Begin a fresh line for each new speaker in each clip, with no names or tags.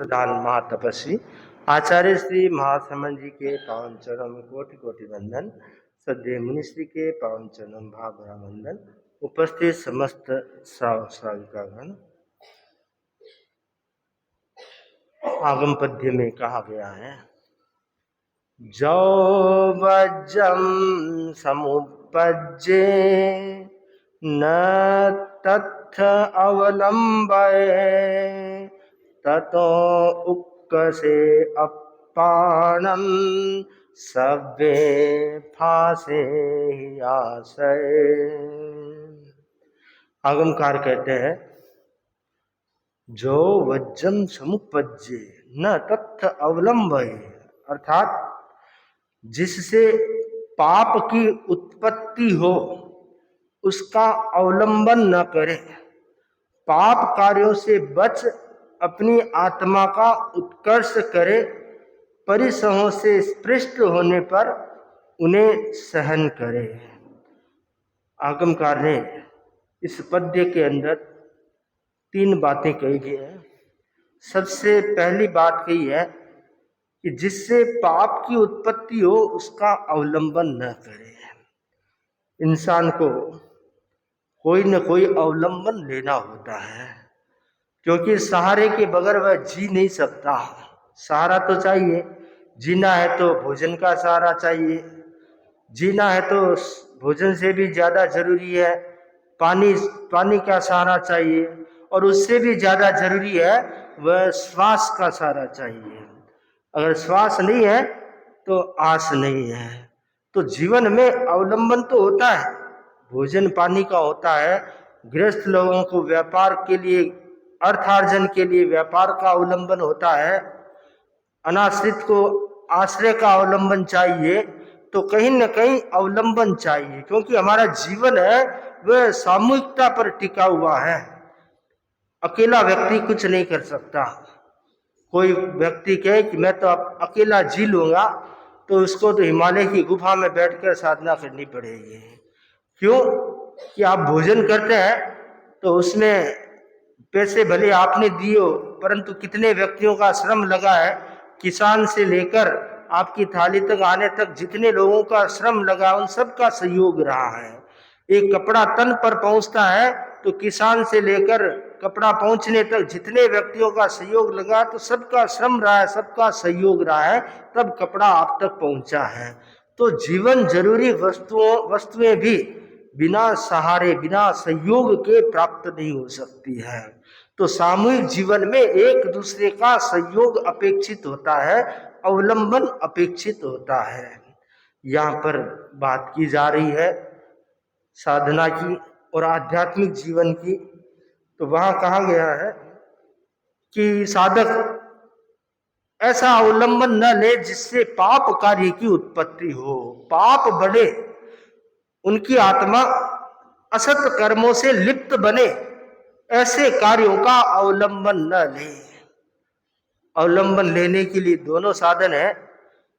प्रधान महातपस्वी आचार्य श्री महासमन जी के पावन चरणों में कोटि कोटि वंदन। सद्य मुनिश्री के पावन चरणों में भावभरा वंदन। उपस्थित समस्त श्राविकागण। आगम पद्य में कहा गया है, जो वज्रम समुपज्ये न तथ अवलंबये ततो उक्कसे अपाणम सव्ये फासे आशय। आगमकार कहते हैं, जो वज्रम समुपज्ये न तथ अवलंबये, अर्थात जिससे पाप की उत्पत्ति हो उसका अवलंबन न करे, पाप कार्यों से बच अपनी आत्मा का उत्कर्ष करे, परिसहों से स्पृष्ट होने पर उन्हें सहन करे। आगमकार ने इस पद्य के अंदर 3 बातें कही गई हैं। सबसे पहली बात कही है कि जिससे पाप की उत्पत्ति हो उसका अवलंबन न करे। इंसान को कोई न कोई अवलंबन लेना होता है, क्योंकि सहारे के बगैर वह जी नहीं सकता। सहारा तो चाहिए, जीना है तो भोजन का सहारा चाहिए, जीना है तो भोजन से भी ज़्यादा जरूरी है पानी का सहारा चाहिए, और उससे भी ज़्यादा जरूरी है वह श्वास का सहारा चाहिए। अगर श्वास नहीं है तो आस नहीं है। तो जीवन में अवलंबन तो होता है, भोजन पानी का होता है। गृहस्थ लोगों को व्यापार के लिए, अर्थार्जन के लिए व्यापार का अवलंबन होता है। अनाश्रित को आश्रय का अवलंबन चाहिए। तो कहीं न कहीं अवलंबन चाहिए, क्योंकि हमारा जीवन है वह सामूहिकता पर टिका हुआ है। अकेला व्यक्ति कुछ नहीं कर सकता। कोई व्यक्ति कहे कि मैं तो अकेला जी लूंगा, तो उसको तो हिमालय की गुफा में बैठकर साधना करनी पड़ेगी। क्यों? कि आप भोजन करते हैं तो उसमें पैसे भले आपने दिए हो, परंतु कितने व्यक्तियों का श्रम लगा है। किसान से लेकर आपकी थाली तक आने तक जितने लोगों का श्रम लगा, उन सबका सहयोग रहा है। एक कपड़ा तन पर पहुंचता है तो किसान से लेकर कपड़ा पहुंचने तक जितने व्यक्तियों का सहयोग लगा, तो सबका श्रम रहा है, सबका सहयोग रहा है, तब कपड़ा आप तक पहुंचा है। तो जीवन जरूरी वस्तुएं भी बिना सहारे, बिना सहयोग के प्राप्त नहीं हो सकती है। तो सामूहिक जीवन में एक दूसरे का सहयोग अपेक्षित होता है, अवलंबन अपेक्षित होता है। यहाँ पर बात की जा रही है साधना की और आध्यात्मिक जीवन की। तो वहां कहा गया है कि साधक ऐसा अवलंबन न ले जिससे पाप कार्य की उत्पत्ति हो, पाप बढ़े, उनकी आत्मा असत कर्मों से लिप्त बने, ऐसे कार्यों का अवलंबन न ले। अवलंबन लेने के लिए दोनों साधन है,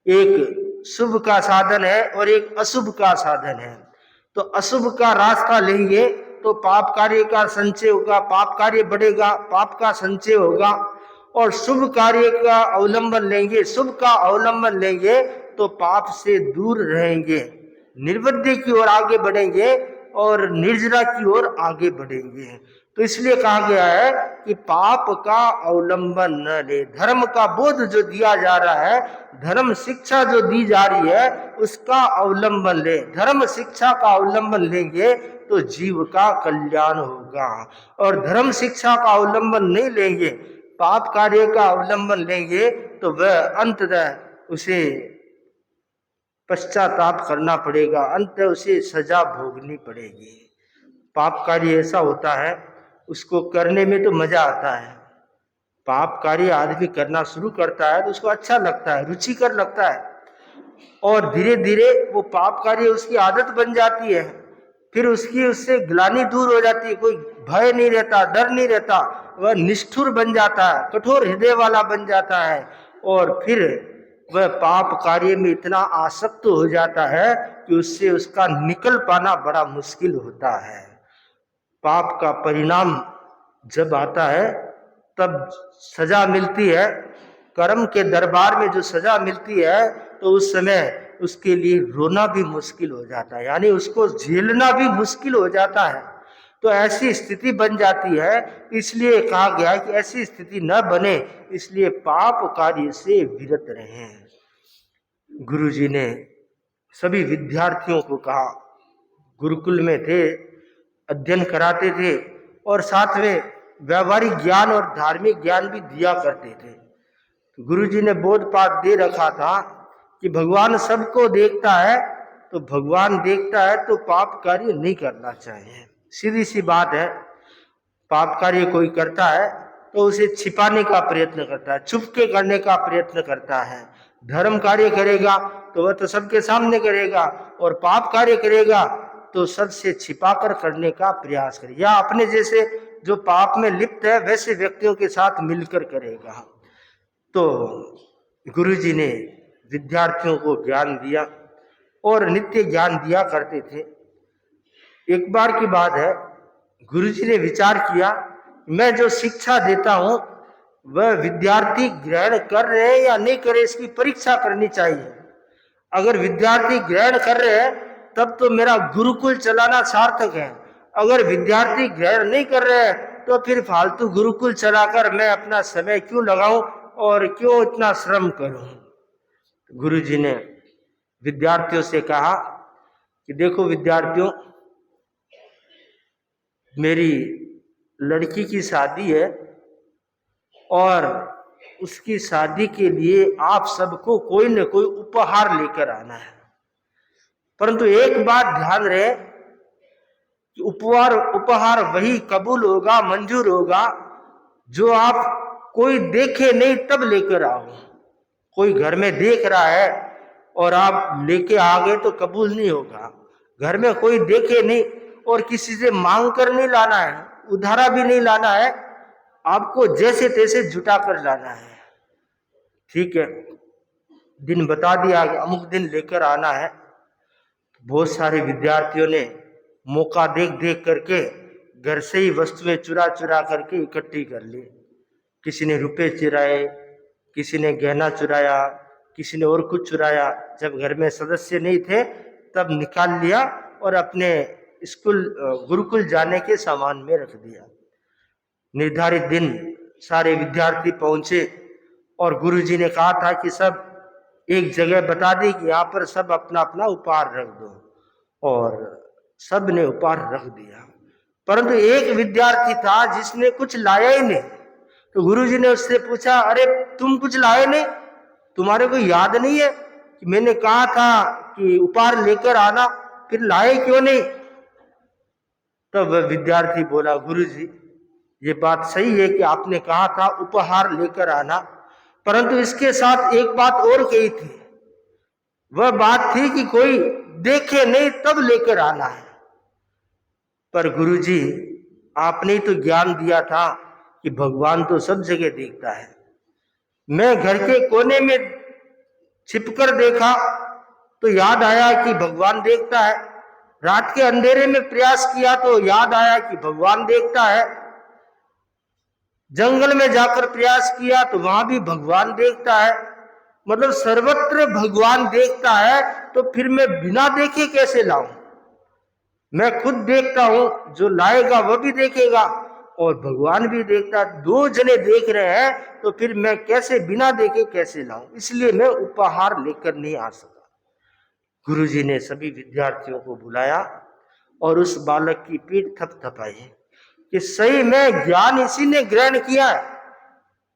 एक शुभ का साधन है और एक अशुभ का साधन है। तो अशुभ का रास्ता लेंगे तो पाप कार्य का संचय होगा, पाप कार्य बढ़ेगा, पाप का संचय होगा। और शुभ कार्य का अवलंबन लेंगे, शुभ का अवलंबन लेंगे तो पाप से दूर रहेंगे, निर्वृत्ति की ओर आगे बढ़ेंगे और निर्जरा की ओर आगे बढ़ेंगे। तो इसलिए कहा गया है कि पाप का अवलंबन न ले। धर्म का बोध जो दिया जा रहा है, धर्म शिक्षा जो दी जा रही है, उसका अवलंबन ले। धर्म शिक्षा का अवलंबन लेंगे तो जीव का कल्याण होगा, और धर्म शिक्षा का अवलंबन नहीं लेंगे, पाप कार्य का अवलंबन लेंगे तो वह अंततः उसे पश्चाताप करना पड़ेगा, अंत उसे सजा भोगनी पड़ेगी। पाप कार्य ऐसा होता है, उसको करने में तो मजा आता है। पाप कार्य आदमी करना शुरू करता है तो उसको अच्छा लगता है, रुचिकर लगता है, और धीरे धीरे वो पाप कार्य उसकी आदत बन जाती है। फिर उससे ग्लानि दूर हो जाती है, कोई भय नहीं रहता, डर नहीं रहता, वह निष्ठुर बन जाता है, कठोर हृदय वाला बन जाता है, और फिर वह पाप कार्य में इतना आसक्त हो जाता है कि उससे उसका निकल पाना बड़ा मुश्किल होता है। पाप का परिणाम जब आता है तब सजा मिलती है, कर्म के दरबार में जो सजा मिलती है, तो उस समय उसके लिए रोना भी मुश्किल हो जाता है, यानी उसको झेलना भी मुश्किल हो जाता है। तो ऐसी स्थिति बन जाती है, इसलिए कहा गया कि ऐसी स्थिति न बने, इसलिए पाप कार्य से विरत रहें। गुरुजी ने सभी विद्यार्थियों को कहा, गुरुकुल में थे, अध्ययन कराते थे और साथ में व्यवहारिक ज्ञान और धार्मिक ज्ञान भी दिया करते थे। तो गुरुजी ने बोध पाठ दे रखा था कि भगवान सबको देखता है, तो भगवान देखता है तो पाप कार्य नहीं करना चाहिए। सीधी सी बात है, पाप कार्य कोई करता है तो उसे छिपाने का प्रयत्न करता है, छुपके करने का प्रयत्न करता है। धर्म कार्य करेगा तो वह तो सबके सामने करेगा, और पाप कार्य करेगा तो सबसे छिपाकर करने का प्रयास करेगा, या अपने जैसे जो पाप में लिप्त है वैसे व्यक्तियों के साथ मिलकर करेगा। तो गुरुजी ने विद्यार्थियों को ज्ञान दिया और नित्य ज्ञान दिया करते थे। एक बार की बात है, गुरुजी ने विचार किया, मैं जो शिक्षा देता हूं वह विद्यार्थी ग्रहण कर रहे हैं या नहीं कर रहे, इसकी परीक्षा करनी चाहिए। अगर विद्यार्थी ग्रहण कर रहे हैं तब तो मेरा गुरुकुल चलाना सार्थक है, अगर विद्यार्थी ग्रहण नहीं कर रहे हैं तो फिर फालतू गुरुकुल चलाकर मैं अपना समय क्यों लगाऊं और क्यों इतना श्रम करूं। गुरुजी ने विद्यार्थियों से कहा कि देखो विद्यार्थियों, मेरी लड़की की शादी है और उसकी शादी के लिए आप सबको कोई न कोई उपहार लेकर आना है, परंतु एक बात ध्यान रहे कि उपहार वही कबूल होगा, मंजूर होगा जो आप कोई देखे नहीं तब लेकर आओ। कोई घर में देख रहा है और आप लेके आ गए तो कबूल नहीं होगा। घर में कोई देखे नहीं और किसी से मांग कर नहीं लाना है, उधारा भी नहीं लाना है, आपको जैसे तैसे जुटा कर लाना है। ठीक है, दिन बता दिया कि अमुक दिन लेकर आना है। बहुत सारे विद्यार्थियों ने मौका देख देख करके घर से ही वस्तुएं चुरा चुरा करके इकट्ठी कर ली। किसी ने रुपए चुराए, किसी ने गहना चुराया, किसी ने और कुछ चुराया। जब घर में सदस्य नहीं थे तब निकाल लिया और अपने स्कूल गुरुकुल जाने के सामान में रख दिया। निर्धारित दिन सारे विद्यार्थी पहुंचे और गुरुजी ने कहा था कि सब एक जगह बता दी कि यहाँ पर सब अपना अपना उपहार रख दो, और सब ने उपहार रख दिया। परंतु एक विद्यार्थी था जिसने कुछ लाया ही नहीं। तो गुरुजी ने उससे पूछा, अरे तुम कुछ लाए नहीं, तुम्हारे को याद नहीं है कि मैंने कहा था कि उपहार लेकर आना, फिर लाए क्यों नहीं? तब वह विद्यार्थी बोला, गुरुजी ये बात सही है कि आपने कहा था उपहार लेकर आना, परंतु इसके साथ एक बात और कही थी। वह बात थी कि कोई देखे नहीं तब लेकर आना है। पर गुरुजी आपने तो ज्ञान दिया था कि भगवान तो सब जगह देखता है। मैं घर के कोने में छिपकर देखा तो याद आया कि भगवान देखता है, रात के अंधेरे में प्रयास किया तो याद आया कि भगवान देखता है, जंगल में जाकर प्रयास किया तो वहां भी भगवान देखता है। मतलब सर्वत्र भगवान देखता है, तो फिर मैं बिना देखे कैसे लाऊं? मैं खुद देखता हूं, जो लाएगा वह भी देखेगा और भगवान भी देखता, दो जने देख रहे हैं, तो फिर मैं कैसे बिना देखे कैसे लाऊं? इसलिए मैं उपहार लेकर नहीं आ सका। गुरुजी ने सभी विद्यार्थियों को बुलाया और उस बालक की पीठ थपथपाई कि सही में ज्ञान इसी ने ग्रहण किया है,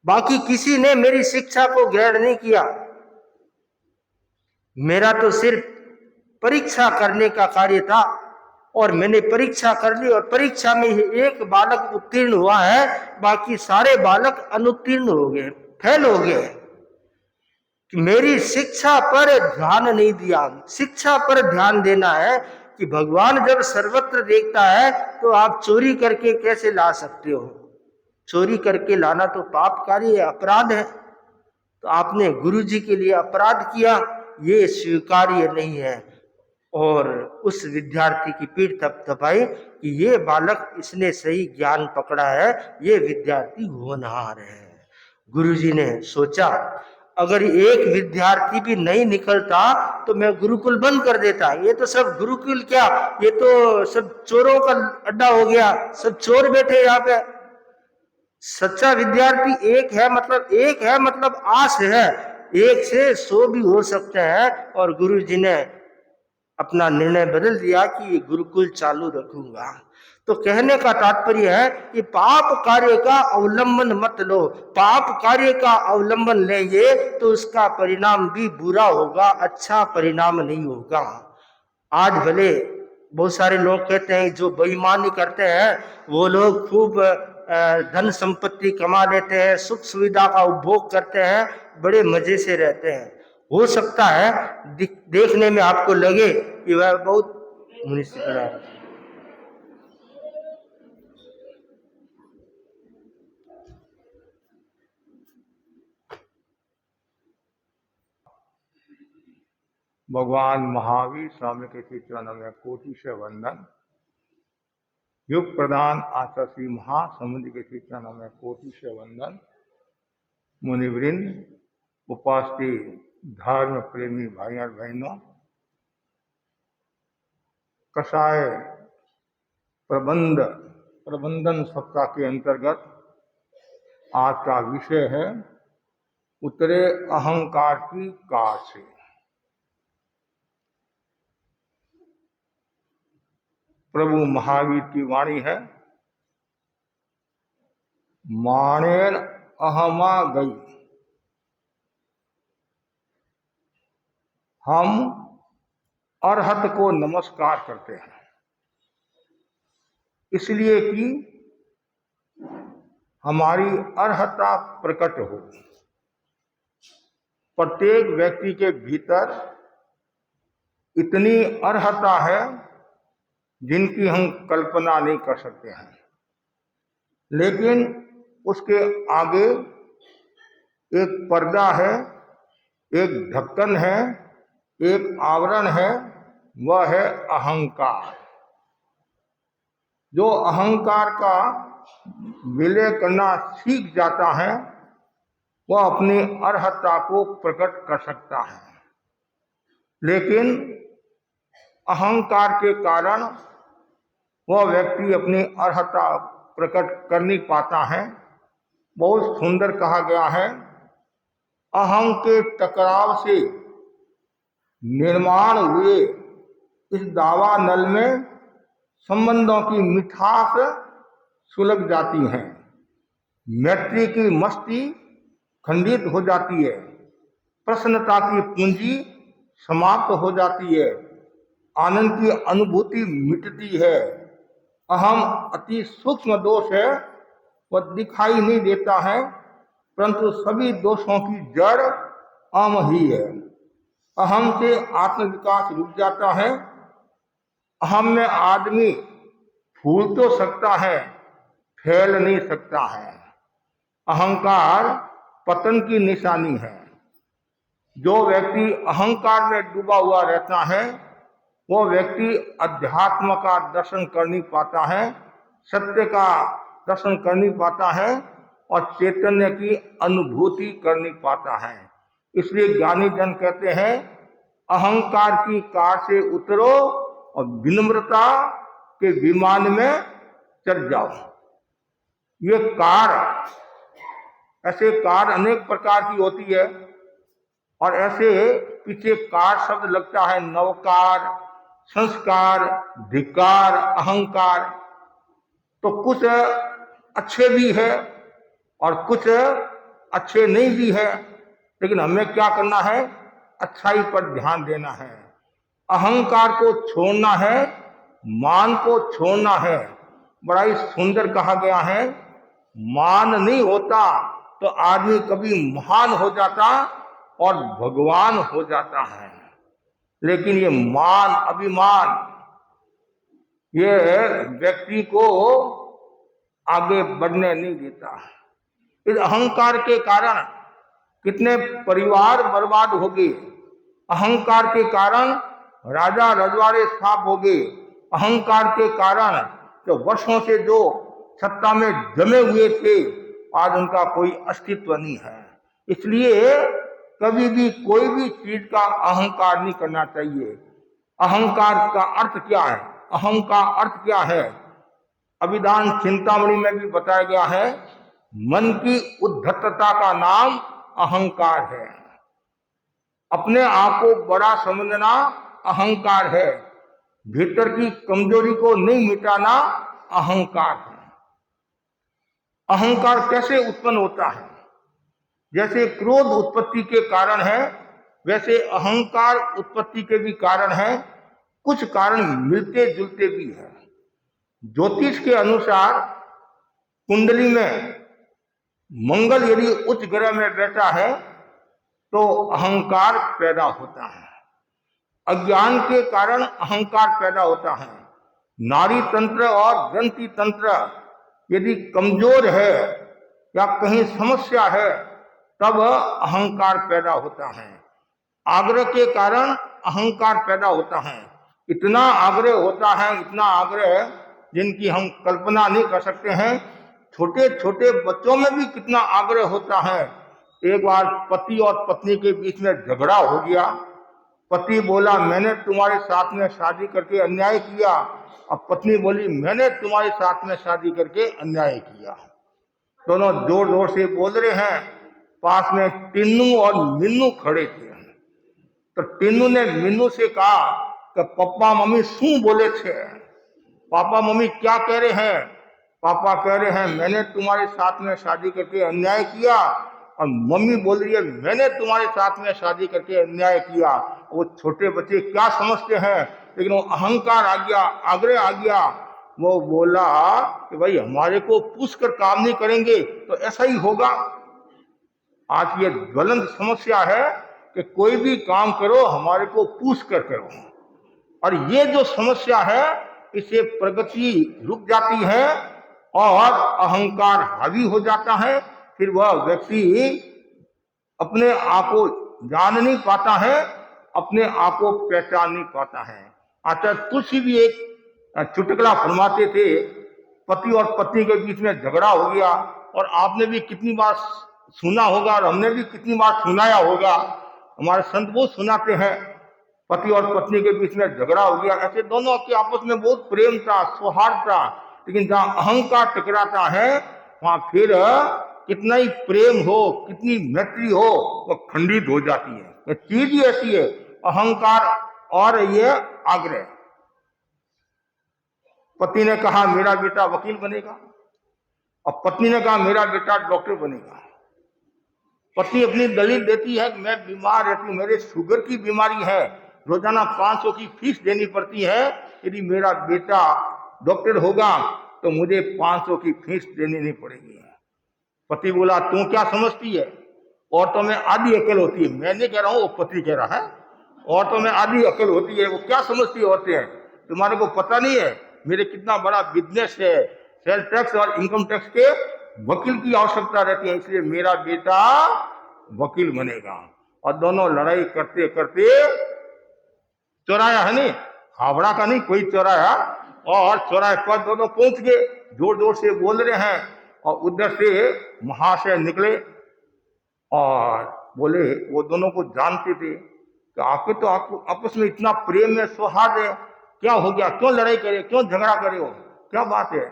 बाकी किसी ने मेरी शिक्षा को ग्रहण नहीं किया। मेरा तो सिर्फ परीक्षा करने का कार्य था और मैंने परीक्षा कर ली, और परीक्षा में ही एक बालक उत्तीर्ण हुआ है, बाकी सारे बालक अनुत्तीर्ण हो गए, फेल हो गए। कि मेरी शिक्षा पर ध्यान नहीं दिया। शिक्षा पर ध्यान देना है कि भगवान जब सर्वत्र देखता है तो आप चोरी करके कैसे ला सकते हो? चोरी करके लाना तो पाप कार्य है, अपराध है। तो आपने गुरुजी के लिए अपराध किया, ये स्वीकार्य नहीं है। और उस विद्यार्थी की पीठ थपथपाई कि ये बालक, इसने सही ज्ञान पकड़ा है, ये विद्यार्थी होनहार है। गुरुजी ने सोचा, अगर एक विद्यार्थी भी नहीं निकलता तो मैं गुरुकुल बंद कर देता। ये तो सब गुरुकुल क्या, ये तो सब चोरों का अड्डा हो गया, सब चोर बैठे यहाँ पे। सच्चा विद्यार्थी एक है मतलब आस है, एक से 100 भी हो सकते हैं। और गुरुजी ने अपना निर्णय बदल दिया कि ये गुरुकुल चालू रखूंगा। तो कहने का तात्पर्य है कि पाप कार्य का अवलंबन मत लो। पाप कार्य का अवलंबन लेंगे तो उसका परिणाम भी बुरा होगा, अच्छा परिणाम नहीं होगा। आज भले बहुत सारे लोग कहते हैं जो बेईमानी करते हैं वो लोग खूब धन संपत्ति कमा लेते हैं, सुख सुविधा का उपभोग करते हैं, बड़े मजे से रहते हैं। हो सकता है देखने में आपको लगे कि वह बहुत म्युनिसिपल है।
भगवान महावीर स्वामी के श्री चरणों में कोटि से वंदन। युग प्रधान आचार्य श्री महासमुद्र के श्री चरणों में कोटि से वंदन। मुनिवृंद, उपस्थित धर्म प्रेमी भाई और बहनों, कषाय प्रबंधन सप्ताह के अंतर्गत आज का विषय है उतरे अहंकार की कार से। प्रभु महावीर की वाणी है, माणेन अहमा गई। हम अरहत को नमस्कार करते हैं इसलिए कि हमारी अर्हता प्रकट हो। प्रत्येक व्यक्ति के भीतर इतनी अर्हता है जिनकी हम कल्पना नहीं कर सकते हैं, लेकिन उसके आगे एक पर्दा है, एक ढक्कन है, एक आवरण है, वह है अहंकार। जो अहंकार का विलय करना सीख जाता है वह अपनी अर्हता को प्रकट कर सकता है, लेकिन अहंकार के कारण वह व्यक्ति अपनी अर्हता प्रकट कर नहीं पाता है। बहुत सुंदर कहा गया है, अहं के टकराव से निर्माण हुए इस दावा नल में संबंधों की मिठास सुलग जाती है, मैत्री की मस्ती खंडित हो जाती है, प्रसन्नता की पूंजी समाप्त हो जाती है, आनंद की अनुभूति मिटती है। अहम अति सूक्ष्म दोष है, वह दिखाई नहीं देता है, परंतु सभी दोषों की जड़ अहम ही है। अहम से आत्मविकास रुक जाता है। अहम में आदमी फूल तो सकता है, फैल नहीं सकता है। अहंकार पतन की निशानी है। जो व्यक्ति अहंकार में डूबा हुआ रहता है वो व्यक्ति अध्यात्म का दर्शन कर नहीं पाता है, सत्य का दर्शन कर नहीं पाता है और चैतन्य की अनुभूति कर नहीं पाता है। इसलिए ज्ञानी जन कहते हैं, अहंकार की कार से उतरो और विनम्रता के विमान में चढ़ जाओ। ये कार, ऐसे कार अनेक प्रकार की होती है और ऐसे पीछे कार शब्द लगता है, नवकार, संस्कार, धिकार, अहंकार। तो कुछ अच्छे भी है और कुछ अच्छे नहीं भी है, लेकिन हमें क्या करना है, अच्छाई पर ध्यान देना है। अहंकार को छोड़ना है, मान को छोड़ना है। बड़ा ही सुंदर कहा गया है, मान नहीं होता तो आदमी कभी महान हो जाता और भगवान हो जाता है, लेकिन ये मान अभिमान ये व्यक्ति को आगे बढ़ने नहीं देता। इस अहंकार के कारण कितने परिवार बर्बाद हो गए, अहंकार के कारण राजा रजवाड़े स्थाप हो गए अहंकार के कारण। तो वर्षों से जो सत्ता में जमे हुए थे आज उनका कोई अस्तित्व नहीं है। इसलिए कभी भी कोई भी चीज का अहंकार नहीं करना चाहिए। अहंकार का अर्थ क्या है? अहम का अर्थ क्या है? अभिधान चिंतामणि में भी बताया गया है, मन की उद्धतता का नाम अहंकार है। अपने आप को बड़ा समझना अहंकार है। भीतर की कमजोरी को नहीं मिटाना अहंकार है। अहंकार कैसे उत्पन्न होता है? जैसे क्रोध उत्पत्ति के कारण है, वैसे अहंकार उत्पत्ति के भी कारण है। कुछ कारण मिलते जुलते भी है। ज्योतिष के अनुसार कुंडली में मंगल यदि उच्च ग्रह में बैठा है तो अहंकार पैदा होता है। अज्ञान के कारण अहंकार पैदा होता है। नाड़ी तंत्र और ग्रंथि तंत्र यदि कमजोर है या कहीं समस्या है तब अहंकार पैदा होता है। आग्रह के कारण अहंकार पैदा होता है। इतना आग्रह होता है, इतना आग्रह जिनकी हम कल्पना नहीं कर सकते हैं। छोटे छोटे बच्चों में भी कितना आग्रह होता है। एक बार पति और पत्नी के बीच में झगड़ा हो गया। पति बोला मैंने तुम्हारे साथ में शादी करके अन्याय किया, और पत्नी बोली मैंने तुम्हारे साथ में शादी करके अन्याय किया। दोनों जोर जोर से बोल रहे हैं। पास में टिन्नू और मिन्नू खड़े थे। तो टिन्नू ने मिन्नू से कहा कि पापा मम्मी शू बोले थे? पापा मम्मी क्या कह रहे हैं? पापा कह रहे हैं मैंने तुम्हारे साथ में शादी करके अन्याय किया, और मम्मी बोल रही है मैंने तुम्हारे साथ में शादी करके अन्याय किया। वो छोटे बच्चे क्या समझते हैं, लेकिन वो अहंकार आ गया, आग्रह आ गया। वो बोला कि भाई हमारे को पूछ कर काम नहीं करेंगे तो ऐसा ही होगा। आज ये ज्वलंत समस्या है कि कोई भी काम करो हमारे को पूछ कर करो, और ये जो समस्या है इससे प्रगति रुक जाती है और अहंकार हावी हो जाता है। फिर वह व्यक्ति अपने आप को जान नहीं पाता है, अपने आप को पहचान नहीं पाता है। आचार्य तुलसी भी एक चुटकुला फरमाते थे। पति और पत्नी के बीच में झगड़ा हो गया, और आपने भी कितनी बार सुना होगा और हमने भी कितनी बार सुनाया होगा। हमारे संत वो सुनाते हैं, पति और पत्नी के बीच में झगड़ा हो गया। ऐसे दोनों के आपस में बहुत प्रेम था, सौहार्द था, लेकिन जहां अहंकार टकराता है वहां फिर कितना ही प्रेम हो, कितनी मैत्री हो, वो खंडित हो जाती है। ये चीज ही ऐसी है, अहंकार और ये आग्रह। पति ने कहा मेरा बेटा वकील बनेगा, और पत्नी ने कहा मेरा बेटा डॉक्टर बनेगा। पत्नी अपनी दलील देती है कि मैं बीमार रहती हूँ, मेरे शुगर की बीमारी है, रोजाना 500 की फीस देनी पड़ती है। यदि मेरा बेटा डॉक्टर होगा तो मुझे 500 की फीस देनी नहीं पड़ेगी। पति बोला तू क्या समझती है, औरतों में आधी अकल होती है। मैं नहीं कह रहा हूँ, वो पति कह रहा है, औरतों में आधी अकल होती है। वो क्या समझती है औरतें? तुम्हारे को पता नहीं है मेरे कितना बड़ा बिजनेस है, सेल टैक्स और इनकम टैक्स के वकील की आवश्यकता रहती है, इसलिए मेरा बेटा वकील बनेगा। और दोनों लड़ाई करते करते चौराया है नहीं, हावड़ा का नहीं, कोई चौराया, और चौराहे पर दोनों पहुंच गए। जोर जोर से बोल रहे हैं, और उधर से महाशय निकले और बोले, वो दोनों को जानते थे कि आपके तो आपको आपस में इतना प्रेम है, सौहार्द है, क्या हो गया, क्यों लड़ाई करे, क्यों झगड़ा करे हो, क्या बात है?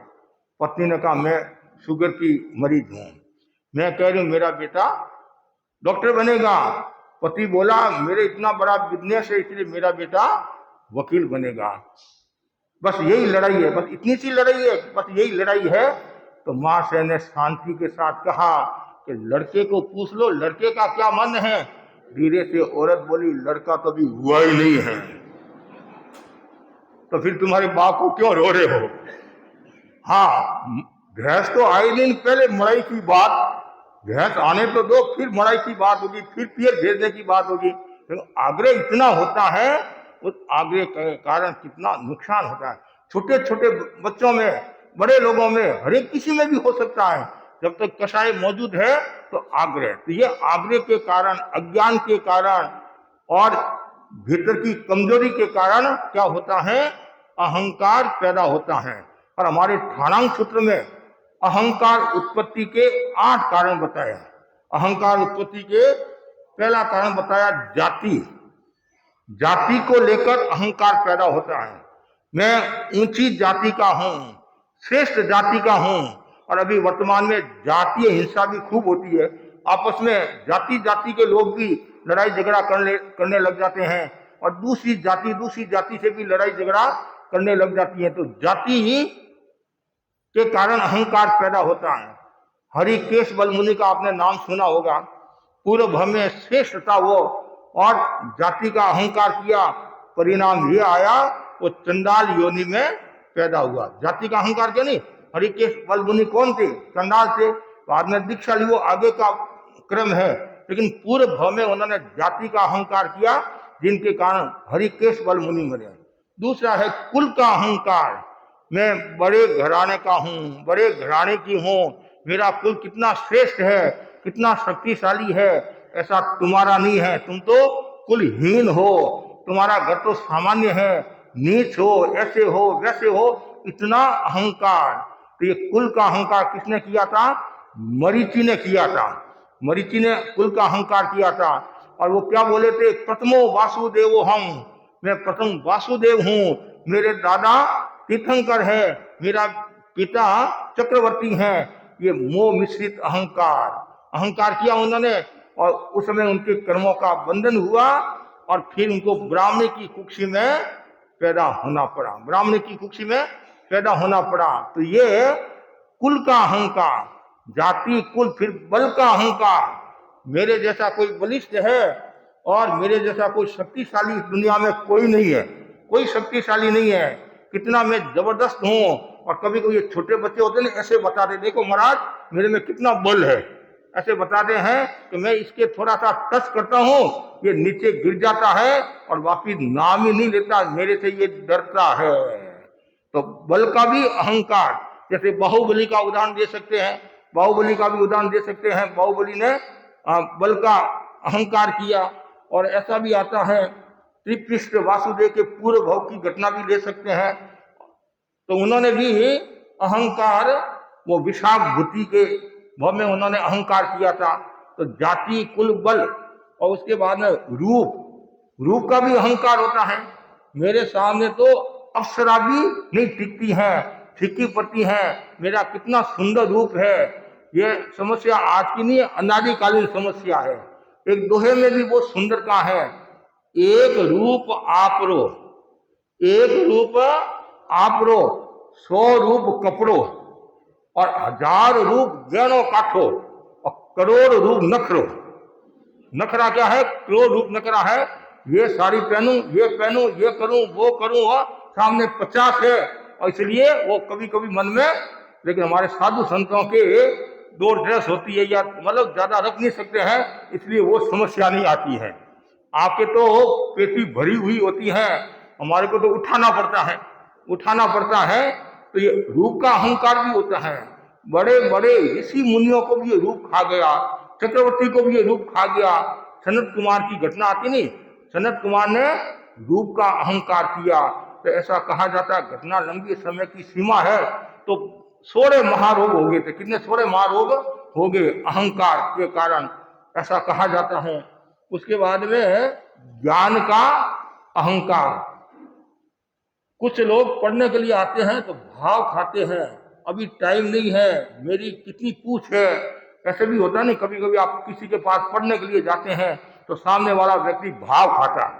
पत्नी ने कहा मैं शुगर की मरीज हूं, मैं कह रही हूं मेरा बेटा डॉक्टर बनेगा। पति बोला मेरे इतना बड़ा बिजनेस है, इसलिए मेरा बेटा वकील बनेगा। बस यही लड़ाई है, बस इतनी सी लड़ाई है, बस यही लड़ाई है। तो महाशय ने शांति के साथ कहा कि लड़के को पूछ लो, लड़के का क्या मन है। धीरे से औरत बोली लड़का तो अभी हुआ ही नहीं है, तो फिर तुम्हारे बाप को क्यों रो रहे हो? हाँ, भैंस तो आए दिन पहले मड़ाई की बात, भैंस आने तो दो, फिर मड़ाई की बात होगी, फिर पियर भेजने की बात होगी। तो आग्रह इतना होता है, उस आग्रह के कारण कितना नुकसान होता है। छोटे छोटे बच्चों में, बड़े लोगों में, हर एक किसी में भी हो सकता है। जब तक कषाय मौजूद है तो आग्रह, तो ये आग्रह के कारण, अज्ञान के कारण और भीतर की कमजोरी के कारण क्या होता है, अहंकार पैदा होता है। और हमारे ठाणांग सूत्र में अहंकार उत्पत्ति के 8 कारण बताए। अहंकार उत्पत्ति के पहला कारण बताया जाति। जाति को लेकर अहंकार पैदा होता है। मैं ऊंची जाति का हूं, श्रेष्ठ जाति का हूं। और अभी वर्तमान में जातीय हिंसा भी खूब होती है। आपस में जाति जाति के लोग भी लड़ाई झगड़ा करने लग जाते हैं और दूसरी जाति से भी लड़ाई झगड़ा करने लग जाती है। तो जाति के कारण अहंकार पैदा होता है। हरिकेश बलमुनि का आपने नाम सुना होगा। पूर्व भव में श्रेष्ठ था वो और जाति का अहंकार किया, परिणाम ये आया वो चंडाल योनि में पैदा हुआ। जाति का अहंकार क्यों नहीं, हरिकेश बलमुनि कौन थे, चंडाल थे। बाद में दीक्षा ली, वो आगे का क्रम है। लेकिन पूर्व भव में उन्होंने जाति का अहंकार किया, जिनके कारण हरिकेश बलमुनि मरे। दूसरा है कुल का अहंकार। मैं बड़े घराने का हूँ, बड़े घराने की हूँ, मेरा कुल कितना श्रेष्ठ है, कितना शक्तिशाली है, ऐसा तुम्हारा नहीं है। तुम तो कुलहीन हो, तुम्हारा घर तो सामान्य है, नीच हो, ऐसे हो वैसे हो, इतना अहंकार। तो ये कुल का अहंकार किसने किया था, मरीचि ने किया था। मरीचि ने कुल का अहंकार किया था। और वो क्या बोले थे, प्रथमो वासुदेवो हम, मैं प्रथम वासुदेव हूँ, मेरे दादा तीर्थंकर है, मेरा पिता चक्रवर्ती हैं। ये मोह मिश्रित अहंकार किया उन्होंने। और उस समय उनके कर्मों का बंधन हुआ और फिर उनको ब्राह्मणी की कुक्षी में पैदा होना पड़ा, ब्राह्मणी की कुक्षी में पैदा होना पड़ा। तो ये कुल का अहंकार, जाति कुल, फिर बल का अहंकार। मेरे जैसा कोई बलिष्ठ है और मेरे जैसा कोई शक्तिशाली दुनिया में कोई नहीं है, कोई शक्तिशाली नहीं है, कितना मैं जबरदस्त हूँ। और कभी कोई छोटे बच्चे होते हैं ऐसे बताते, देखो महाराज मेरे में कितना बल है, ऐसे बताते हैं कि मैं इसके थोड़ा सा टच करता हूँ, ये नीचे गिर जाता है और वापिस नाम ही नहीं लेता, मेरे से ये डरता है। तो बल का भी अहंकार, जैसे बाहुबली का उदाहरण दे सकते हैं, बाहुबली का भी उदाहरण दे सकते हैं। बाहुबली ने बल का अहंकार किया। और ऐसा भी आता है, त्रिपृष्ठ वासुदेव के पूर्व भव की घटना भी ले सकते हैं। तो उन्होंने भी अहंकार, वो विशाख भूति के भव में उन्होंने अहंकार किया था। तो जाति कुल बल, और उसके बाद में रूप का भी अहंकार होता है। मेरे सामने तो अप्सरा भी नहीं टिकती हैं, फीकी पड़ती हैं, मेरा कितना सुंदर रूप है। ये समस्या आज की नहीं है, अनादिकालीन समस्या है। एक दोहे में भी वो सुंदर का है, एक रूप आपरो, एक रूप आपरो, 100 रूप कपड़ो, और 1000 रूप गहनो काठो, और करोड़ रूप नखरो। नखरा क्या है, करोड़ रूप नखरा है। ये साड़ी पहनूं, ये पहनूं, ये करूं, वो करूं, और सामने 50 है। और इसलिए वो कभी कभी मन में, लेकिन हमारे साधु संतों के 2 ड्रेस होती है, या मतलब ज्यादा रख नहीं सकते हैं, इसलिए वो समस्या नहीं आती है। आपके तो पेटी भरी हुई होती है, हमारे को तो उठाना पड़ता है। तो ये रूप का अहंकार भी होता है। बड़े बड़े ऋषि मुनियों को भी ये रूप खा गया, चक्रवर्ती को भी ये रूप खा गया। सनत कुमार की घटना आती नहीं, सनत कुमार ने रूप का अहंकार किया। तो ऐसा कहा जाता है, घटना लंबी समय की सीमा है, तो 16 महारोग हो गए थे। कितने 16 महारोग हो गए अहंकार के कारण, ऐसा कहा जाता है। उसके बाद में ज्ञान का अहंकार। कुछ लोग पढ़ने के लिए आते हैं तो भाव खाते हैं, अभी टाइम नहीं है, मेरी कितनी पूछ है। ऐसे भी होता नहीं, कभी कभी आप किसी के पास पढ़ने के लिए जाते हैं तो सामने वाला व्यक्ति भाव खाता है।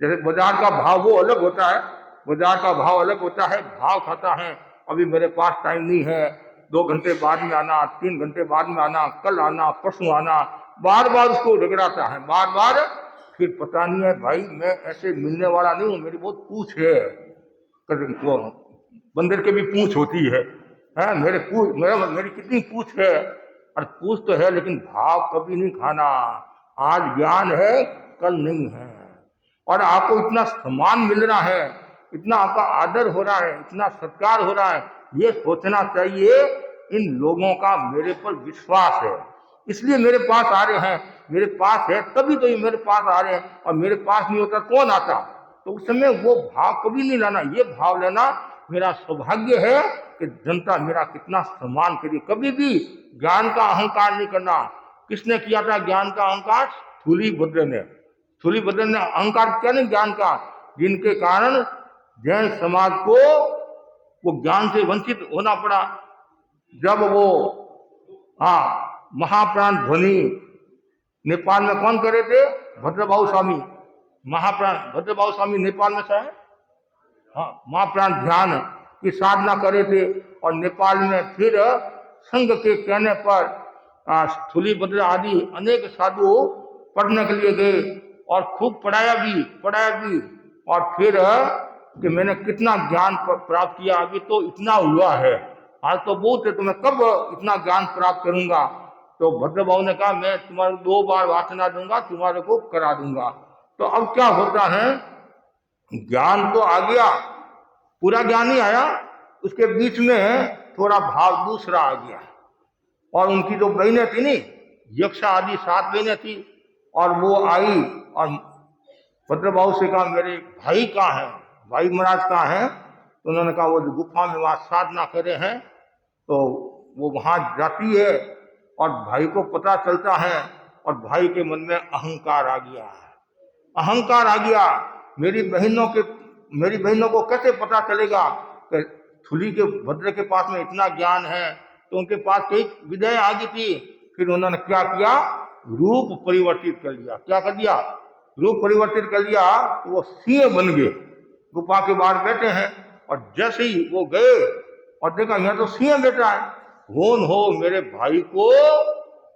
जैसे बाजार का भाव वो अलग होता है, बाजार का भाव अलग होता है, भाव खाता है, अभी मेरे पास टाइम नहीं है, 2 घंटे बाद में आना, 3 घंटे बाद में आना, कल आना, परसों आना, बार बार उसको रगड़ाता है, बार बार। फिर पता नहीं है भाई, मैं ऐसे मिलने वाला नहीं हूँ, मेरी बहुत पूछ है। वो बंदर के भी पूछ होती है, मेरी कितनी पूछ है। और पूछ तो है, लेकिन भाव कभी नहीं खाना। आज ज्ञान है, कल नहीं है। और आपको इतना सम्मान मिल रहा है, इतना आपका आदर हो रहा है, इतना सत्कार हो रहा है, ये सोचना चाहिए इन लोगों का मेरे पर विश्वास है, इसलिए मेरे पास आ रहे हैं, मेरे पास है तभी तो ये मेरे पास आ रहे हैं, और मेरे पास नहीं होता कौन आता। तो उस समय वो भाव कभी नहीं लाना, ये भाव लेना मेरा सौभाग्य है कि जनता मेरा कितना सम्मान करे। कभी भी ज्ञान का अहंकार नहीं करना। किसने किया था ज्ञान का अहंकार? स्थूलीभद्र ने। स्थूलीभद्र ने अहंकार किया नहीं ज्ञान का, जिनके कारण जैन समाज को वो ज्ञान से वंचित होना पड़ा। जब वो महाप्राण ध्वनि नेपाल में कौन करे थे? भद्रबाहु स्वामी। महाप्राण भद्रबाहु स्वामी नेपाल में है, महाप्राण ध्यान की साधना करे थे। और नेपाल में फिर संघ के कहने पर स्थूलीभद्र आदि अनेक साधु पढ़ने के लिए गए और खूब पढ़ाया भी। और फिर कि मैंने कितना ज्ञान प्राप्त किया, अभी तो इतना हुआ है, आज तो बहुत है, तो मैं कब इतना ज्ञान प्राप्त करूंगा। तो भद्रबाहु ने कहा मैं तुम्हारे 2 बार वासना दूंगा, तुम्हारे को करा दूंगा। तो अब क्या होता है, ज्ञान तो आ गया, पूरा ज्ञान नहीं आया, उसके बीच में थोड़ा भाव दूसरा आ गया। और उनकी जो बहनें थी नहीं, यक्षा आदि 7 बहनें थी, और वो आई और भद्रबाहु से कहा मेरे भाई कहाँ हैं, भाई महाराज कहाँ हैं? तो उन्होंने कहा वो गुफा में वहाँ साधना करे हैं। तो वो वहाँ जाती है और भाई को पता चलता है, और भाई के मन में अहंकार आ गया। अहंकार आ गया, मेरी बहनों को कैसे पता चलेगा कि थुली के भद्र के पास में इतना ज्ञान है। तो उनके पास कई विधाएं आ गई थी। फिर उन्होंने क्या किया, रूप परिवर्तित कर लिया। क्या कर दिया? रूप परिवर्तित कर लिया। तो वो सिंह बन गए, गुफा के बाहर बैठे हैं। और जैसे ही वो गए और देखा यहाँ तो सिंह बैठा है, होन हो मेरे भाई को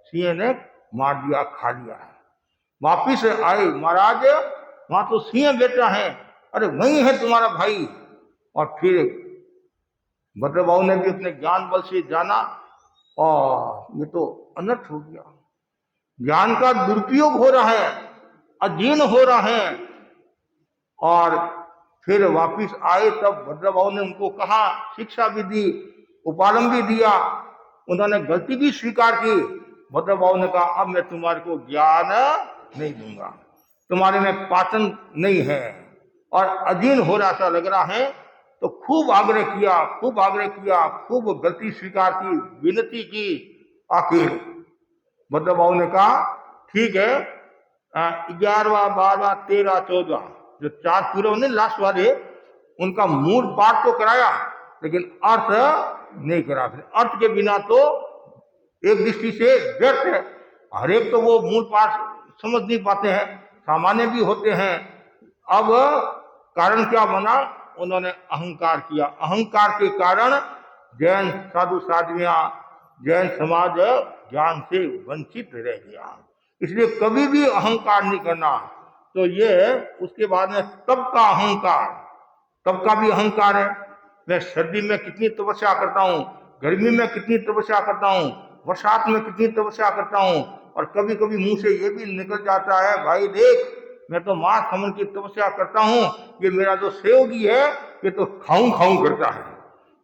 सिंह ने मार दिया, खा लिया है। वापिस आए, महाराज वहां तो सिंह बैठा है, अरे वही है तुम्हारा भाई। और फिर भद्रबाहु ने भी अपने ज्ञान बल से जाना, और ये तो अनर्थ हो गया, ज्ञान का दुरुपयोग हो रहा है, अजीर्ण हो रहा है। और फिर वापिस आए, तब भद्रबाहु ने उनको कहा, शिक्षा भी दी, उपालम भी दिया, उन्होंने गलती भी स्वीकार की। भद्रबाहु ने कहा अब मैं तुम्हारे को ज्ञान नहीं दूंगा, तुम्हारे में पाचन नहीं है और अजीर्ण हो रहा सा लग रहा है। तो खूब आग्रह किया, खूब गलती स्वीकार की, विनती की। आखिर भद्रबाहु ने कहा ठीक है, 11वां 12वां 13 14 जो 4 पूर्व ने लास्ट वाले, उनका मूल पाठ तो कराया, लेकिन अर्थ नहीं करा। फिर अर्थ के बिना तो एक दृष्टि से व्यर्थ है। हर एक तो वो मूल पाठ समझ नहीं पाते हैं, सामान्य भी होते हैं। अब कारण क्या बना, उन्होंने अहंकार किया। अहंकार के कारण जैन साधु साध्वियां, जैन समाज ज्ञान से वंचित रह गया। इसलिए कभी भी अहंकार नहीं करना। तो ये उसके बाद में तब का अहंकार, तब का भी अहंकार है। मैं सर्दी में कितनी तपस्या करता हूँ, गर्मी में कितनी तपस्या करता हूँ, बरसात में कितनी तपस्या करता हूँ। और कभी कभी मुंह से ये भी निकल जाता है, भाई देख मैं तो मांस खमन की तपस्या करता हूँ, ये मेरा जो सहयोगी है ये तो खाऊं खाऊं करता है,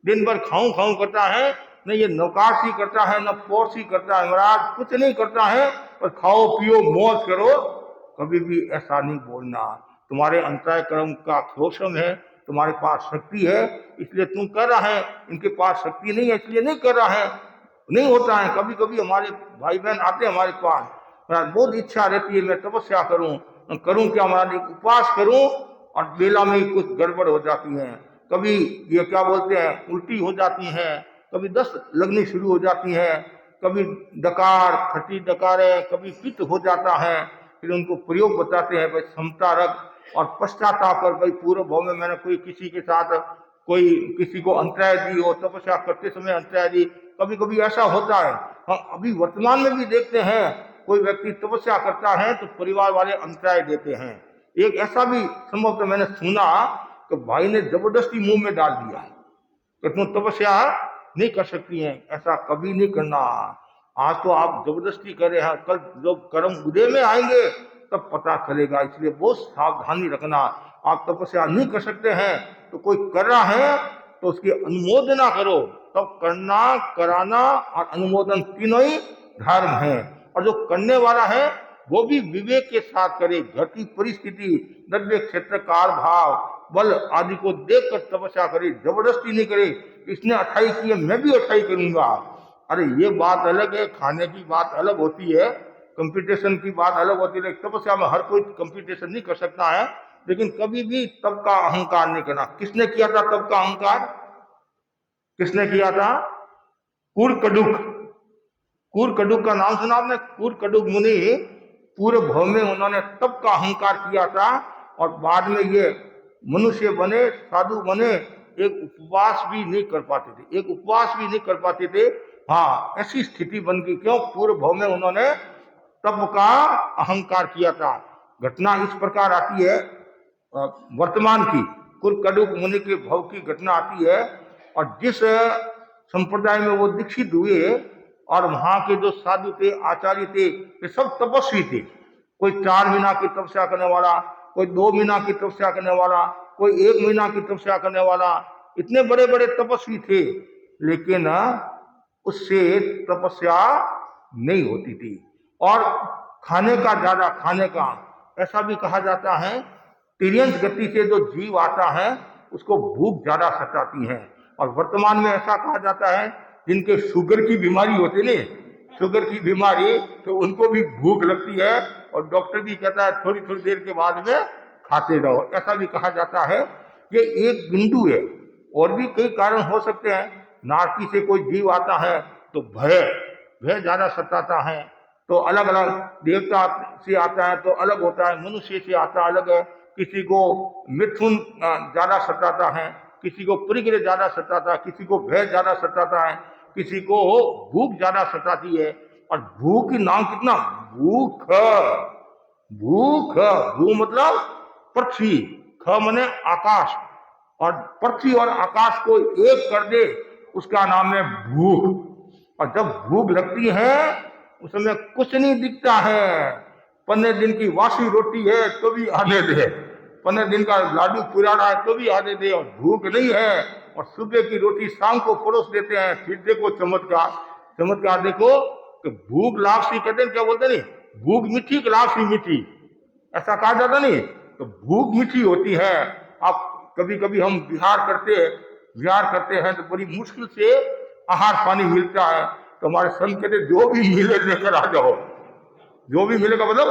दिन भर खाऊं खाऊं करता है, न ये नौकारसी करता है न पोरसी करता है, महाराज कुछ नहीं करता है, और खाओ पियो मौज करो। कभी भी ऐसा नहीं बोलना। तुम्हारे अंतराय कर्म का शोषण है, तुम्हारे पास शक्ति है इसलिए तुम कर रहा है, इनके पास शक्ति नहीं है इसलिए नहीं कर रहा है। नहीं होता है। कभी कभी हमारे भाई बहन आते हैं हमारे पास, बहुत इच्छा रहती है मैं तपस्या करूं क्या, हमारा उपवास करूं, और बेला में ही कुछ गड़बड़ हो जाती है। कभी ये क्या बोलते हैं, उल्टी हो जाती है, कभी दस्त लगनी शुरू हो जाती है, कभी डकार खट्टी डकारें, कभी पित्त हो जाता है। फिर उनको प्रयोग बताते हैं, भाई समता रख और पश्चाताप कर। भाई पूर्व भाव में मैंने कोई किसी के साथ कोई किसी को अंतराय दी हो, तपस्या करते समय अंतराय दी, कभी कभी ऐसा होता है। हम अभी वर्तमान में भी देखते हैं, कोई व्यक्ति तपस्या करता है तो परिवार वाले अंतराय देते हैं। एक ऐसा भी संभव तो मैंने सुना कि भाई ने जबरदस्ती मुंह में डाल दिया कि तुम तपस्या नहीं कर सकती हैं। ऐसा कभी नहीं करना। आज तो आप जबरदस्ती कर रहे हैं, कल जब कर्म उदय में आएंगे तब पता चलेगा। इसलिए बहुत सावधानी रखना। आप तपस्या नहीं कर सकते हैं तो कोई कर रहा है तो उसकी अनुमोदना करो। तब करना, कराना और अनुमोदन तीनों ही धर्म है। और जो करने वाला है वो भी विवेक के साथ करे, घर की परिस्थिति, द्रव्य क्षेत्र, काल भाव, बल आदि को देखकर तपस्या करे, जबरदस्ती नहीं करे। इसने अठाई की है, मैं भी अठाई करूंगा। अरे ये बात अलग है, खाने की बात अलग होती है, कंपटीशन की बात अलग होती है। तपस्या में हर कोई कंपटीशन नहीं कर सकता है, लेकिन कभी भी तप का अहंकार नहीं करना। किसने किया था तप का अहंकार? किसने किया था? कूर्कडुक। कूर्कडुक का नाम सुना आपने? कूर्कडुक मुनि पूरे भव में उन्होंने तप का अहंकार किया था, और बाद में ये मनुष्य बने, साधु बने, एक उपवास भी नहीं कर पाते थे, एक उपवास भी नहीं कर पाते थे। हाँ, ऐसी स्थिति बन गई। क्यों? पूरे भव में उन्होंने तप का अहंकार किया था। घटना इस प्रकार आती है वर्तमान की, कूर्कडुक मुनि के भव की घटना आती है। और जिस संप्रदाय में वो दीक्षित हुए, और वहां के जो साधु थे, आचार्य थे, ये सब तपस्वी थे। कोई 4 महीना की तपस्या करने वाला, कोई 2 महीना की तपस्या करने वाला, कोई 1 महीना की तपस्या करने वाला, इतने बड़े बड़े तपस्वी थे। लेकिन उससे तपस्या नहीं होती थी। और खाने का ज्यादा, खाने का, ऐसा भी कहा जाता है तिर्यंत गति से जो जीव आता है उसको भूख ज्यादा सताती है। और वर्तमान में ऐसा कहा जाता है जिनके शुगर की बीमारी होती है, शुगर की बीमारी, तो उनको भी भूख लगती है, और डॉक्टर भी कहता है थोड़ी थोड़ी देर के बाद में खाते रहो, ऐसा भी कहा जाता है। ये एक बिंदु है, और भी कई कारण हो सकते हैं। नारकी से कोई जीव आता है तो भय ज्यादा सताता है, तो अलग अलग देवता से आता है तो अलग होता है, मनुष्य से आता अलग है। किसी को मिथुन ज्यादा सताता है, किसी को परिग्रह ज्यादा सताता है, किसी को भय ज्यादा सताता है, किसी को भूख ज्यादा सताती है। और भूख की नाम कितना, भूख, भूख, भू मतलब पृथ्वी, ख मने आकाश, और पृथ्वी और आकाश को एक कर दे उसका नाम है भूख। और जब भूख लगती है उसमें कुछ नहीं दिखता है। 15 दिन की वासी रोटी है तो भी आधे दे, 15 दिन का लाडू पुराना है तो भी आधे दे, और भूख नहीं है, और सुबह की रोटी शाम को परोस देते हैं। फिर देखो चमत्कार, चमत्कार देखो कि भूख लापसी कहते हैं, क्या बोलते नहीं, भूख मीठी कि लापसी मीठी, ऐसा कहा जाता नहीं। तो भूख मीठी होती है। आप कभी कभी हम विहार करते हैं तो बड़ी मुश्किल से आहार पानी मिलता है, तो हमारे संत कहते जो भी मिले लेकर आ जाओ, जो भी मिलेगा, मतलब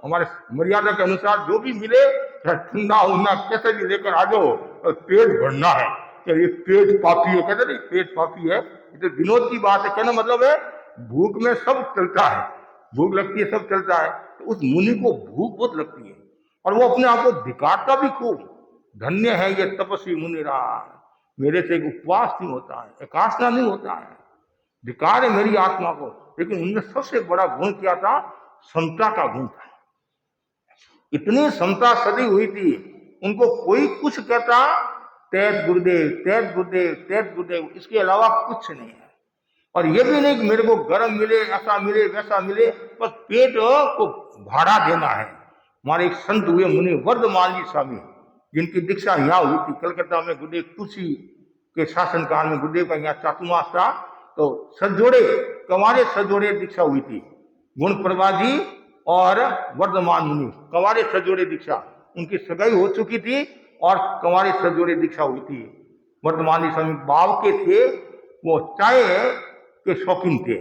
हमारे मर्यादा के अनुसार जो भी मिले, ठंडा उन्ना कैसे भी लेकर आ जाओ, और पेट भरना है। ये पेट पापी है, कहते नहीं पेट पापी है, तो विनोद की बात है। कहना मतलब है भूख में सब चलता है, भूख लगती है सब चलता है। तो उस मुनि को भूख बहुत लगती है, और वो अपने आप को धिकारता भी खूब। धन्य है ये तपस्वी मुनि रहा, मेरे से एक उपवास नहीं होता है, एकासना नहीं होता है, धिकार है मेरी आत्मा को। लेकिन उनमें सबसे बड़ा गुण क्या था? समता का गुण था। इतनी समता सदी हुई थी, उनको कोई कुछ कहता तैत गुरुदेव, तैत गुरुदेव, तैत गुरुदेव, इसके अलावा कुछ नहीं है। और ये भी नहीं कि मेरे को गर्म मिले, ऐसा मिले, वैसा मिले, बस पेट को भाड़ा देना है। हमारे एक संत हुए मुनि वर्धमान जी स्वामी, जिनकी दीक्षा यहाँ हुई थी कलकत्ता में, गुरुदेव तुलसी के शासनकाल में। गुरुदेव का यहाँ चातुर्मास था, तो सजोड़े कंवारे सजोड़े दीक्षा हुई थी। गुण प्रभा जी और वर्धमान मुनि कंवारे सजोड़े दीक्षा, उनकी सगाई हो चुकी थी और कंवारे सजोड़े दीक्षा हुई थी। वर्धमान जी स्वामी बाव के थे, वो चाय के शौकीन थे,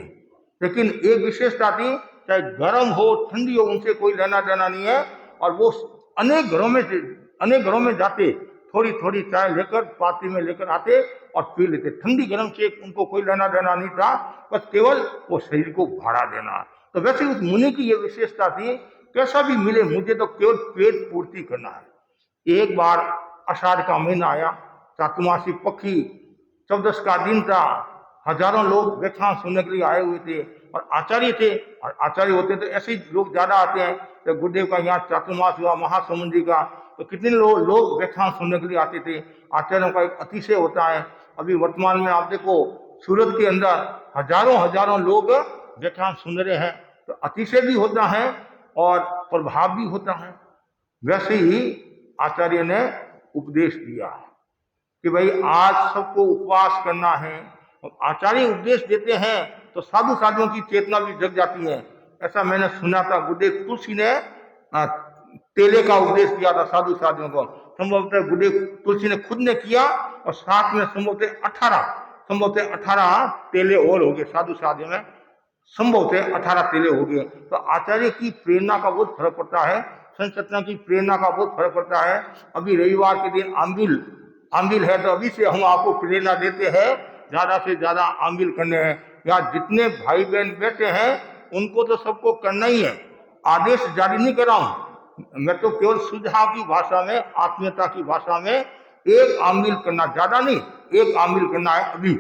लेकिन एक विशेषता थी, चाहे गर्म हो ठंडी हो उनसे कोई लेना देना नहीं है। और वो अनेक घरों में जाते, थोड़ी थोड़ी चाय लेकर पाती में लेकर आते और पी लेते। ठंडी गर्म से उनको कोई लेना देना नहीं था, बस केवल वो शरीर को भाड़ा देना। तो वैसे उस मुनि की ये विशेषता थी, कैसा भी मिले मुझे तो केवल पेट पूर्ति करना है। एक बार आषाढ़ का महीना आया, चातुर्मासी पक्षी 14 का दिन था, हजारों लोग व्याख्यान सुनने के लिए आए हुए थे, और आचार्य थे, और आचार्य होते तो ऐसे ही लोग ज्यादा आते हैं। तो गुरुदेव का यहाँ चातुर्मास हुआ महासमुंद जी का, तो कितने लोग व्याख्यान सुनने के लिए आते थे। आचार्यों का एक अतिशय होता है। अभी वर्तमान में आप देखो सूरत के अंदर हजारों लोग व्याख्यान सुन रहे हैं, तो अतिशय भी होता है और प्रभाव भी होता है। वैसे ही आचार्य ने उपदेश दिया कि भाई आज सबको उपवास करना है। आचार्य उपदेश देते हैं तो साधु साधुओं की चेतना भी जग जाती है। ऐसा मैंने सुना था, गुरुदेव तुलसी ने तेले का उपदेश किया था साधु साधुओं को। संभवतः गुरुदेव तुलसी ने खुद ने किया और साथ में संभवतः 18 तेले और हो गए साधु साधु में, संभवतः 18 तेले हो गए। तो आचार्य की प्रेरणा का बहुत फर्क पड़ता है, संत सतना की प्रेरणा का बहुत फर्क पड़ता है। अभी रविवार के दिन आंबिल है, तो अभी से हम आपको प्रेरणा देते हैं ज्यादा से ज्यादा आंबिल करने हैं। या जितने भाई बहन बैठे हैं उनको तो सबको करना ही है, आदेश जारी नहीं कर रहा हूं मैं, तो केवल सुझाव की भाषा में, आत्मीयता की भाषा में एक आंबिल करना, ज्यादा नहीं, एक आंबिल करना है। अभी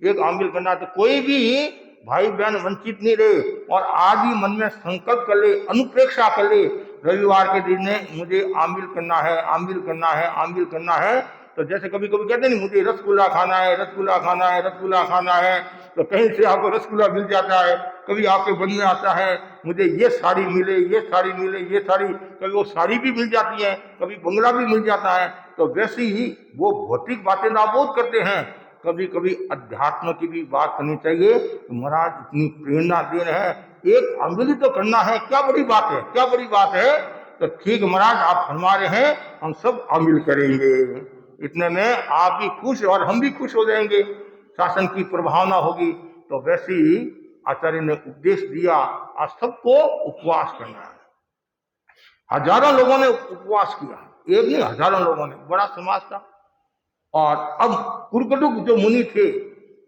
एक आंबिल करना है, तो कोई भी भाई बहन वंचित नहीं रहे। और आज ही मन में संकल्प कर ले, अनुप्रेक्षा कर ले, रविवार के दिन मुझे आंबिल करना है, आंबिल करना है, आंबिल करना है। तो जैसे कभी कभी कहते नहीं मुझे रसगुल्ला खाना है, रसगुल्ला खाना है, रसगुल्ला खाना है, तो कहीं से आपको रसगुल्ला मिल जाता है। कभी आपके मन में आता है मुझे ये साड़ी मिले, ये साड़ी मिले, ये साड़ी, कभी वो साड़ी भी मिल जाती है, कभी बंगला भी मिल जाता है। तो वैसे ही वो भौतिक बातें ना बहुत करते हैं, कभी कभी अध्यात्म की भी बात करनी चाहिए। महाराज इतनी प्रेरणा दे रहे हैं, एक आंबिल तो करना है, क्या बड़ी बात है, क्या बड़ी बात है। तो ठीक महाराज आप फरमा रहे हैं, हम सब आंबिल करेंगे। इतने में आप भी खुश और हम भी खुश हो जाएंगे, शासन की प्रभावना होगी। तो वैसे ही आचार्य ने उपदेश दिया, आज सबको उपवास करना है। हजारों लोगों ने उपवास किया, एक नहीं हजारों लोगों ने, बड़ा समाज था। और अब कुरकटुक जो मुनि थे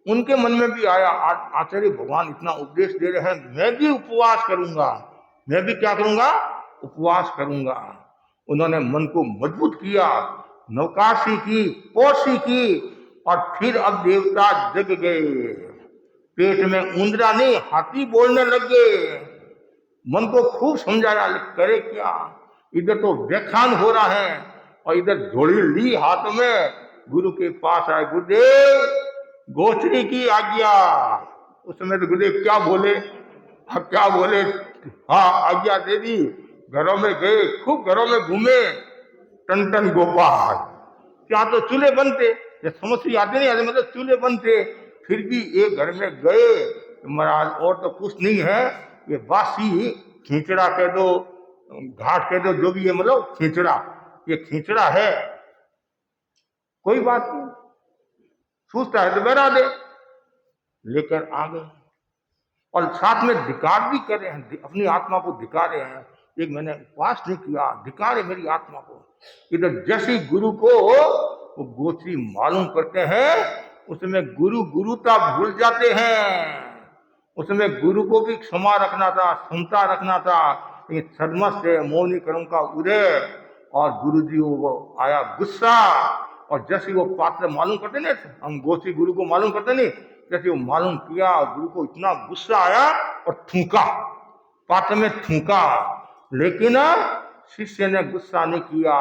उनके मन में भी आया, आचार्य भगवान इतना उपदेश दे रहे हैं, मैं भी उपवास करूंगा, मैं भी क्या करूंगा, उपवास करूंगा। उन्होंने मन को मजबूत किया, नौकाशी की, पोषी की, और फिर अब देवता जग गए। पेट में उंदरा नहीं, हाथी बोलने लग गए। मन को खूब समझाया, करे क्या, इधर तो व्याख्यान हो रहा है और इधर झोली ली हाथ में, गुरु के पास आए, गुरुदेव गोचरी की आज्ञा। उस समय तो गुरुदेव क्या बोले, क्या बोले, हाँ आज्ञा दे दी। घरों में गए, खूब घरों में घूमे, टन टन गोपाल। क्या तो चूल्हे बनते, ये समझ आते नहीं, मतलब चूल्हे बनते, फिर भी एक घर में गए महाराज, और तो कुछ नहीं है, ये बासी खींचड़ा कह दो, घाट कह दो, जो भी है, मतलब खींचड़ा, ये खींचड़ा है, कोई बात नहीं, सोचता है तो बहरा दे, लेकर आ गए। और साथ में धिकार भी कर रहे हैं, अपनी आत्मा को धिका रहे हैं। एक मैंने उपवास नहीं किया, धिकारे मेरी आत्मा को। इधर जैसे गुरु को वो गोत्री मालूम करते हैं, उसमें गुरु गुरुता भूल जाते हैं। उसमें गुरु को भी क्षमा रखना था, समता रखना था, लेकिन सदमस्त है मौनी कर्म का उदय। और गुरु जी वो आया गुस्सा, और जैसे वो पात्र मालूम करते नहीं, हम गोत्री गुरु को मालूम करते नहीं, जैसे वो मालूम किया, गुरु को इतना गुस्सा आया और थूका, पात्र में थूका। लेकिन शिष्य ने गुस्सा नहीं किया,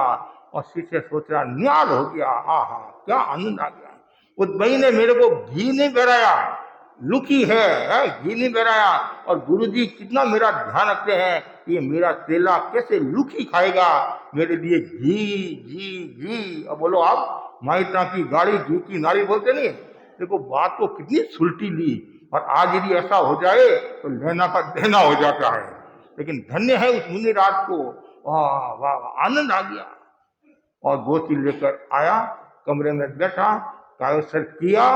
और शिष्य सोच रहा न्याल हो गया, आहा क्या आनंद आ गया। उस भाई ने मेरे को घी नहीं बहराया, लुकी है, घी नहीं बहराया। और गुरुजी कितना मेरा ध्यान रखते हैं, ये मेरा चेला कैसे लुकी खाएगा, मेरे लिए घी घी घी। अब बोलो आप माइता की गाड़ी घी की नारी बोलते नहीं, देखो बात को कितनी सुलटी ली। और आज यदि ऐसा हो जाए तो लेना का देना हो जाता है। लेकिन धन्य है उस मुनि राज को, वाह वाह आनंद आ गया। और गोची लेकर आया, कमरे में बैठा, कायोसर किया,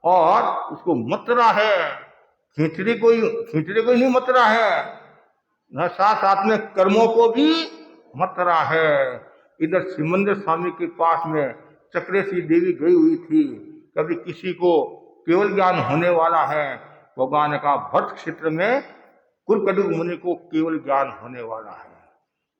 और उसको मतरा है, खींचड़े को ही नहीं मतरा है, न साथ में कर्मों को भी मतरा है। इधर सिमंदर स्वामी के पास में चक्रेसी देवी गई हुई थी। कभी किसी को केवल ज्ञान होने वाला है, भगवान का भरत क्षेत्र में कुरकटुक मुनि को केवल ज्ञान होने वाला है।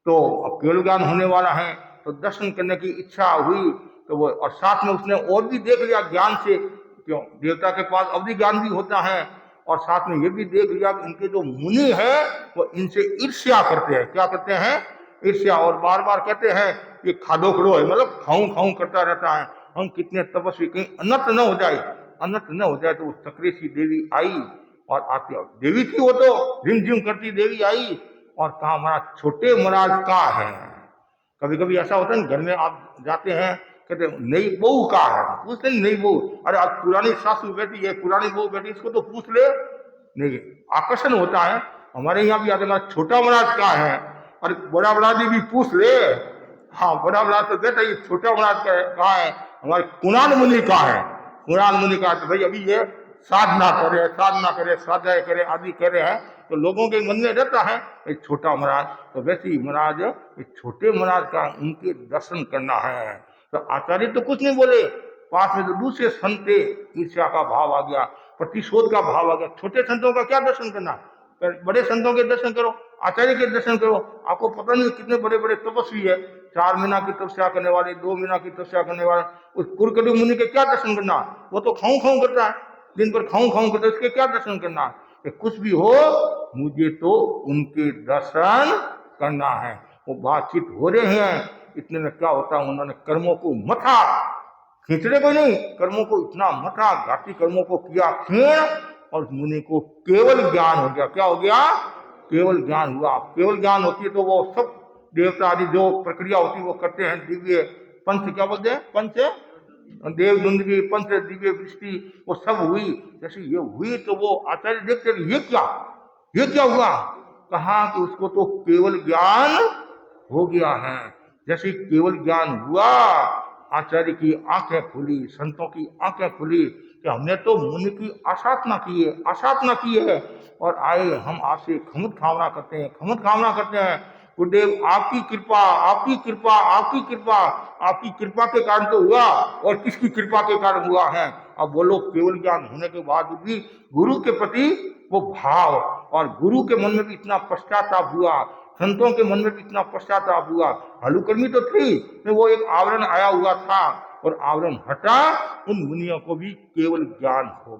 तो अब केवल ज्ञान होने वाला है तो दर्शन करने की इच्छा हुई, तो वो, और साथ में उसने और भी देख लिया ज्ञान से, क्यों देवता के पास अवधि ज्ञान भी होता है। और साथ में ये भी देख लिया कि इनके जो मुनि है वो इनसे ईर्ष्या करते हैं। क्या करते हैं? ईर्ष्या। और बार बार कहते हैं कि खादोखड़ो है, मतलब खाऊं खाऊं करता रहता है, हम कितने तपस्वी, कहीं अनर्थ न हो जाए, अनर्थ न हो जाए। तो वो चक्रेसी देवी आई, और आती देवी थी वो, तो झिम करती देवी आई और कहा हमारा छोटे महाराज का है। कभी कभी ऐसा होता है घर में आप जाते हैं, कहते नई बहू का है, पूछते नहीं नई बहू, अरे आज पुरानी सासू बेटी है, पुरानी बहू बेटी, इसको तो पूछ ले, नहीं, आकर्षण होता है। हमारे यहाँ भी आते छोटा महाराज का है, और बड़ा महाराज भी पूछ ले। हाँ, बड़ा महाराज तो कहता है ये छोटा महाराज का कहाँ है, हमारे कुणाल मुनि का है। कुणाल मुनि का तो भाई अभी ये साधना करे स्वाध्याय करे आदि करे हैं, तो लोगों के मन में रहता है ये छोटा महाराज। तो वैसे ही महाराज ये छोटे महाराज का उनके दर्शन करना है। तो आचार्य तो कुछ नहीं बोले, पास में तो दूसरे संत थे, ईर्ष्या का भाव आ गया, प्रतिशोध का भाव आ गया। छोटे संतों का क्या दर्शन करना, बड़े संतों के दर्शन करो, आचार्य के दर्शन करो। आपको पता नहीं कितने बड़े बड़े तपस्वी है, 4 महीना की तपस्या करने वाले, 2 महीना की तपस्या करने वाले। उस कुरकटु मुनि के क्या दर्शन करना, वो तो खाऊं खाऊं करता है, दिन भर खाऊं खाऊं करता है, उसके क्या दर्शन करना। कि कुछ भी हो मुझे तो उनके दर्शन करना है। वो बातचीत हो रहे हैं, इतने में क्या होता है, उन्होंने कर्मों को मथा, खींचने को नहीं, कर्मों को इतना मथा, घाती कर्मों को किया खीण, और मुनि को केवल ज्ञान हो गया। क्या हो गया, केवल ज्ञान हुआ। केवल ज्ञान होती है तो वो सब देवता आदि जो प्रक्रिया होती है वो करते हैं। दिव्य पंच, क्या बोलते हैं, पंच देव दुंदगी, पंच दिव्य वृष्टि, वो सब हुई। जैसे ये हुई तो वो आचार्य देखते ये क्या हुआ, कहा कि उसको तो केवल ज्ञान हो गया है। जैसे केवल ज्ञान हुआ, आचार्य की आंखें खुली, संतों की आंखें खुली कि हमने तो मुनि की आसाधना की है, और आए हम आपसे खमुद कामना करते हैं। गुरुदेव आपकी कृपा के कारण तो हुआ, और किसकी कृपा के कारण हुआ है। अब बोलो, केवल ज्ञान होने के बाद भी गुरु के प्रति वो भाव, और गुरु के मन में भी इतना पश्चाताप हुआ, संतों के मन में भी इतना पश्चाताप हुआ। हलुकर्मी तो थी, वो एक आवरण आया हुआ था, और आवरण हटा, उन मुनियों को भी केवल ज्ञान हो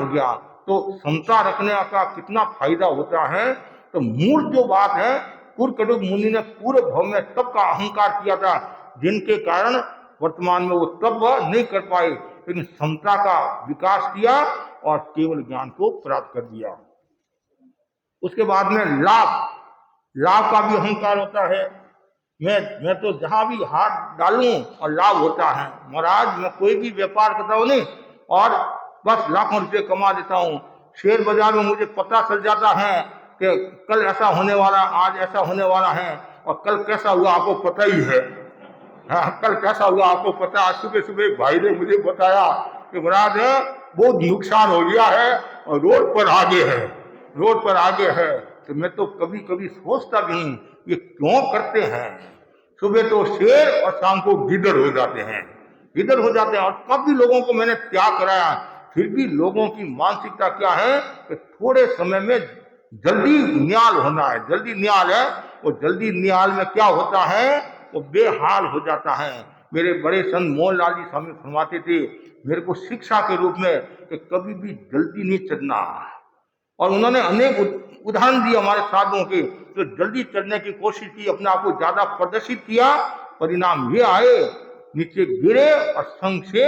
गया। तो समता रखने का कितना फायदा होता है। तो मूल जो बात है, कुरकटुक मुनि ने पूरे भव में तप का अहंकार किया था, जिनके कारण वर्तमान में वो तप नहीं कर पाए, लेकिन समता का विकास किया और केवल ज्ञान को प्राप्त कर दिया। उसके बाद में लाभ का भी अहंकार होता है। मैं तो जहां भी हाथ डालूं और लाभ होता है। महाराज, मैं कोई भी व्यापार करता हूं नहीं, और बस लाखों रुपए कमा देता हूं। शेयर बाजार में मुझे पता चल जाता है कि कल ऐसा होने वाला, आज ऐसा होने वाला है, और कल कैसा हुआ आपको पता ही है। हाँ, कल कैसा हुआ आपको पता। आज सुबह सुबह भाई ने मुझे बताया कि महाराज बहुत नुकसान हो गया है, और रोड पर आगे है। तो मैं तो कभी कभी सोचता भी नहीं ये क्यों करते हैं। सुबह तो शेर और शाम को गिद्दड़ हो जाते हैं। और काफी लोगों को मैंने त्याग कराया, फिर भी लोगों की मानसिकता क्या है कि थोड़े समय में जल्दी न्याल होना है। जल्दी न्याल है, वो जल्दी न्याल में क्या होता है, वो बेहाल हो जाता है। मेरे बड़े संत मोहनलाल जी स्वामी फरमाते थे मेरे को शिक्षा के रूप में कि कभी भी जल्दी नहीं चढ़ना। और उन्होंने अनेक उदाहरण दिए हमारे साधुओं के, जो जल्दी चढ़ने की कोशिश की, अपने आप को ज्यादा प्रदर्शित किया, परिणाम ये आए नीचे गिरे और संघ से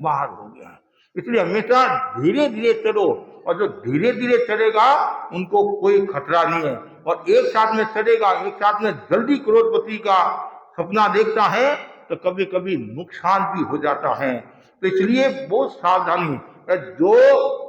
बाहर हो गया। इसलिए हमेशा धीरे धीरे चलो, और जो धीरे धीरे चलेगा उनको कोई खतरा नहीं है। और एक साथ में चलेगा, एक साथ में जल्दी करोड़पति का सपना देखता है तो कभी कभी नुकसान भी हो जाता है। तो इसलिए बहुत सावधानी, जो